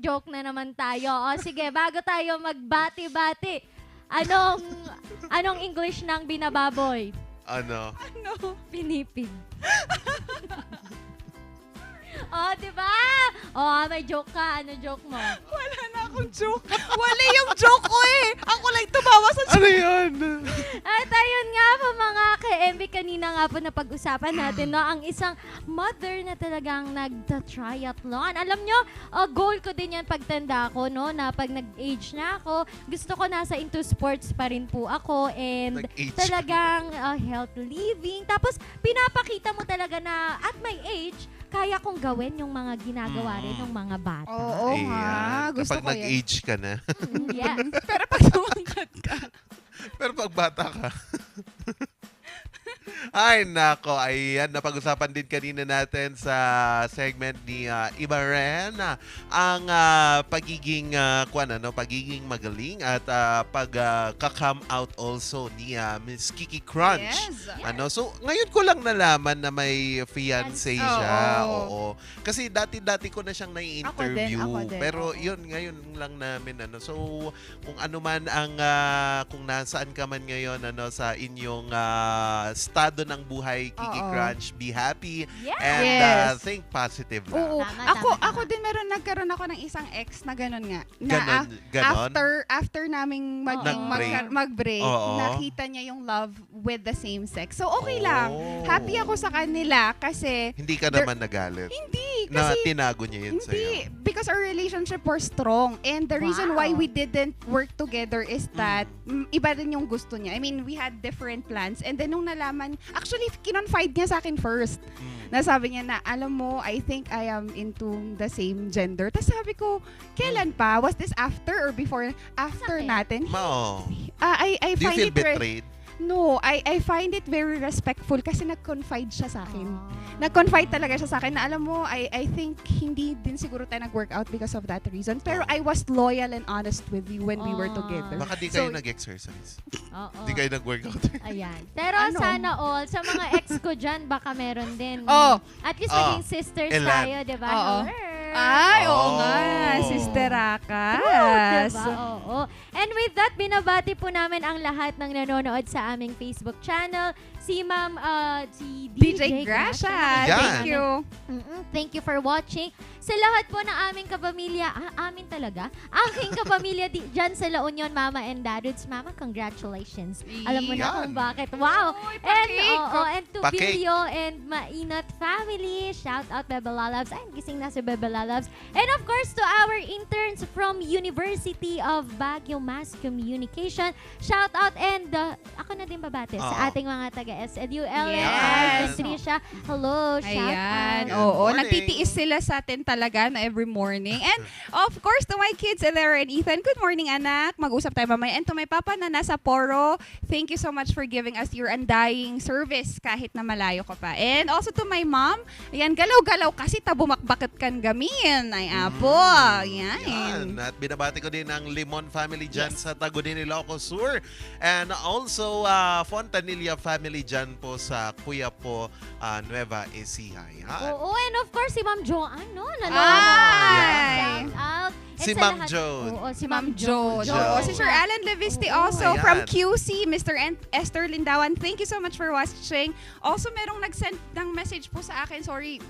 [SPEAKER 15] Joke na naman tayo. O sige, bago tayo magbati-bati, anong English ng binababoy?
[SPEAKER 11] Ano?
[SPEAKER 15] Pinipig. Oh, di ba? Oh, may joke ka. Ano joke mo?
[SPEAKER 1] Wala na akong joke. Wala yung joke ko eh. Ako lang tumawa sa joke.
[SPEAKER 11] Ano yun?
[SPEAKER 15] At ayun nga po mga ka-MB, kanina nga po na pag-usapan natin, no, ang isang mother na talagang nagta-triathlon. Alam nyo, goal ko din yan pagtanda ko, no, na pag nag-age na ako, gusto ko nasa into sports pa rin po ako and talagang health living. Tapos, pinapakita mo talaga na at my age, kaya kong gawin yung mga ginagawa rin ng mga bata.
[SPEAKER 1] Oo nga. Gusto
[SPEAKER 11] Kapag
[SPEAKER 1] ko yan.
[SPEAKER 11] nag-age ka na.
[SPEAKER 15] Yes.
[SPEAKER 1] Pero pag tumangkat ka.
[SPEAKER 11] Pero pag bata ka. Ay, nako. Ayan, napag-usapan din kanina natin sa segment ni Ibaren ang pagiging pagiging magaling at pag-come out also ni Miss Kiki Crunch.
[SPEAKER 1] Yes.
[SPEAKER 11] So, ngayon ko lang nalaman na may fiancé siya. Oo. Kasi dati ko na siyang nai-interview.
[SPEAKER 1] Ako din.
[SPEAKER 11] Pero yun, ngayon lang namin. So, kung ano man ang, kung nasaan ka man ngayon sa inyong estado ng buhay, Kiki Crunch, be happy and think positive lang.
[SPEAKER 1] Oo. Ako din nagkaroon ako ng isang ex na gano'n nga.
[SPEAKER 11] Ganon?
[SPEAKER 1] After naming mag-break, nakita niya yung love with the same sex. So, okay lang. Happy ako sa kanila kasi...
[SPEAKER 11] Hindi ka naman nagalit?
[SPEAKER 1] Hindi.
[SPEAKER 11] Na
[SPEAKER 1] Kasi,
[SPEAKER 11] tinago niya yun sa'yo?
[SPEAKER 1] Because our relationship was strong. And the reason why we didn't work together is that iba din yung gusto niya. I mean, we had different plans. And then nung nalaman, actually, kinonfide niya sa akin first. Nasabi niya na, alam mo, I think I am into the same gender. Tapos sabi ko, kailan pa? Was this after or before? After natin? I
[SPEAKER 11] Do you
[SPEAKER 1] find
[SPEAKER 11] feel
[SPEAKER 1] it
[SPEAKER 11] betrayed?
[SPEAKER 1] No, I find it very respectful kasi nag-confide siya sa akin. Nag-confide talaga siya sa akin na alam mo, I think hindi din siguro tayo nag-workout because of that reason. Pero I was loyal and honest with you when we were together.
[SPEAKER 11] Baka di kayo nag-exercise.
[SPEAKER 15] Oo.
[SPEAKER 11] Di kayo nag-workout.
[SPEAKER 15] Ayan. Pero sana all, sa mga ex ko dyan, baka meron din. At least maging sisters tayo, di ba?
[SPEAKER 1] Ay, oo nga. Sister Akas.
[SPEAKER 15] Diba? Oo. And with that, binabati po namin ang lahat ng nanonood sa aming Facebook channel. Si Ma'am, si DJ Gracia.
[SPEAKER 1] Thank you.
[SPEAKER 15] Thank you for watching. Sa lahat po ng aming kapamilya, amin talaga, aking kapamilya dyan sa La Union, Mama and Dadudes. Mama, congratulations. Alam mo na kung bakit. Wow. And to Bilyo and Mainat family, shout out Bebe Lalabs. Ay, gising na si Bebe Lalabs. And of course, to our interns from University of Baguio Mass Communication, shout out and ako na din babate sa ating mga taga-SEDU, Ellen, Patricia. Hello, shout out.
[SPEAKER 1] Oo, nagtitiis sila sa atin talaga na every morning. And of course, to my kids, Ella and Ethan, good morning anak. Mag-usap tayo mamaya. And to my papa na nasa Poro, thank you so much for giving us your undying service kahit na malayo ka pa. And also to my mom, ayan, galaw-galaw kasi tabumakbakit kan gamin. Ay, apo. Yan.
[SPEAKER 11] At binabati ko din ang Limon family dyan sa Tagudin, Ilocos Sur. And also, Fontanilla family dyan po sa Kuya po, Nueva Ecija.
[SPEAKER 15] Oo, and of course, si Ma'am Joanne, no?
[SPEAKER 1] Ay!
[SPEAKER 15] Shout out.
[SPEAKER 11] Si Ma'am Jo.
[SPEAKER 15] Oo,
[SPEAKER 1] si Ma'am Jo. Si Sir Alan Levisti also
[SPEAKER 11] ayan.
[SPEAKER 1] from QC, Mr. Esther Lindawan. Thank you so much for watching. Also, merong nag-send ng message po sa akin. Sorry,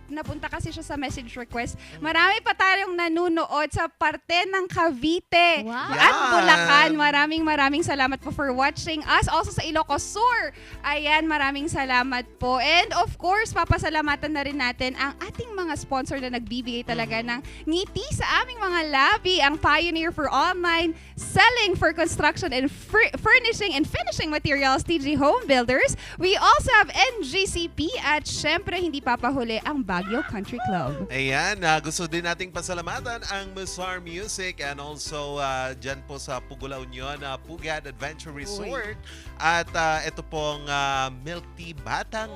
[SPEAKER 1] napunta kasi siya sa message request. Marami pa tayong nanunood sa parte ng Cavite at Bulacan. Maraming salamat po for watching us. Also sa Ilocos Sur. Ayan, maraming salamat po. And of course, papasalamatan na rin natin ang ating mga sponsor na nagbibigay talaga ng ngiti sa aming mga labi, ang pioneer for online selling for construction and furnishing and finishing materials, TG Home Builders. We also have NGCP at syempre hindi papahuli ang Baguio Country Club.
[SPEAKER 11] Ayan, gusto din nating pasalamatan ang Musar Music and also dyan po sa Pugula Union, Pugad Adventure Resort. At ito pong Milk Tea Batang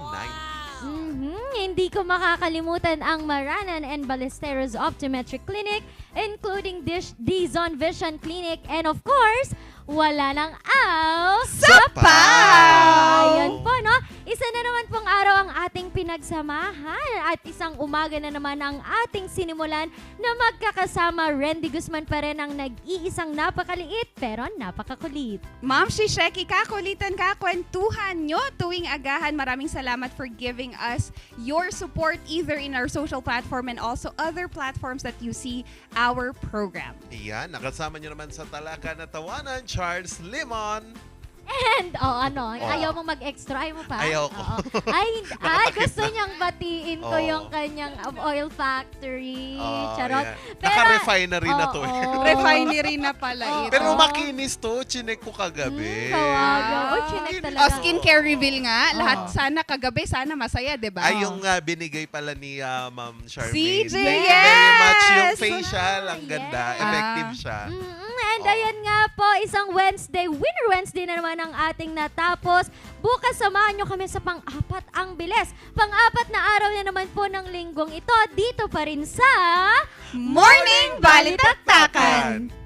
[SPEAKER 11] 90.
[SPEAKER 15] Hindi ko makakalimutan ang Maranan and Ballesteros Optometric Clinic, including Dizon Vision Clinic, and of course, wala nang
[SPEAKER 1] Sapaw!
[SPEAKER 15] Ayan po, no? Isa na naman pong araw ang ating pinagsamahan at isang umaga na naman ang ating sinimulan na magkakasama. Randy Guzman pa rin ang nag-iisang napakaliit pero napakakulit.
[SPEAKER 1] Ma'am Shisheki, kakulitan kakwentuhan nyo tuwing agahan. Maraming salamat for giving us your support either in our social platform and also other platforms that you see our program.
[SPEAKER 11] Ayan, nakasama nyo naman sa Talaka na Tawanan, Charles Limon.
[SPEAKER 15] And, ayaw mo mag-extra, ayaw mo pa?
[SPEAKER 11] Ayaw ko.
[SPEAKER 15] Gusto niyang batiin ko yung kanyang oil factory. Charot.
[SPEAKER 11] Yeah. Naka-refinery na to.
[SPEAKER 1] Refinery na pala ito.
[SPEAKER 11] Pero makinis to, chinek ko kagabi.
[SPEAKER 15] Kawaga. Chinek talaga.
[SPEAKER 1] Skincare reveal nga. Lahat sana kagabi, sana masaya, di ba?
[SPEAKER 11] Ay, yung binigay pala ni Ma'am Charmaine.
[SPEAKER 1] CJ,
[SPEAKER 11] Thank you very much. Yung facial, ang ganda. Effective siya.
[SPEAKER 15] And ayan nga nga po, isang Wednesday, Winner Wednesday na naman ang ating natapos. Bukas samahan nyo kami sa pang-apat, ang bilis. Pang-apat na araw na naman po ng linggong ito, dito pa rin sa
[SPEAKER 1] Morning Balitaktakan!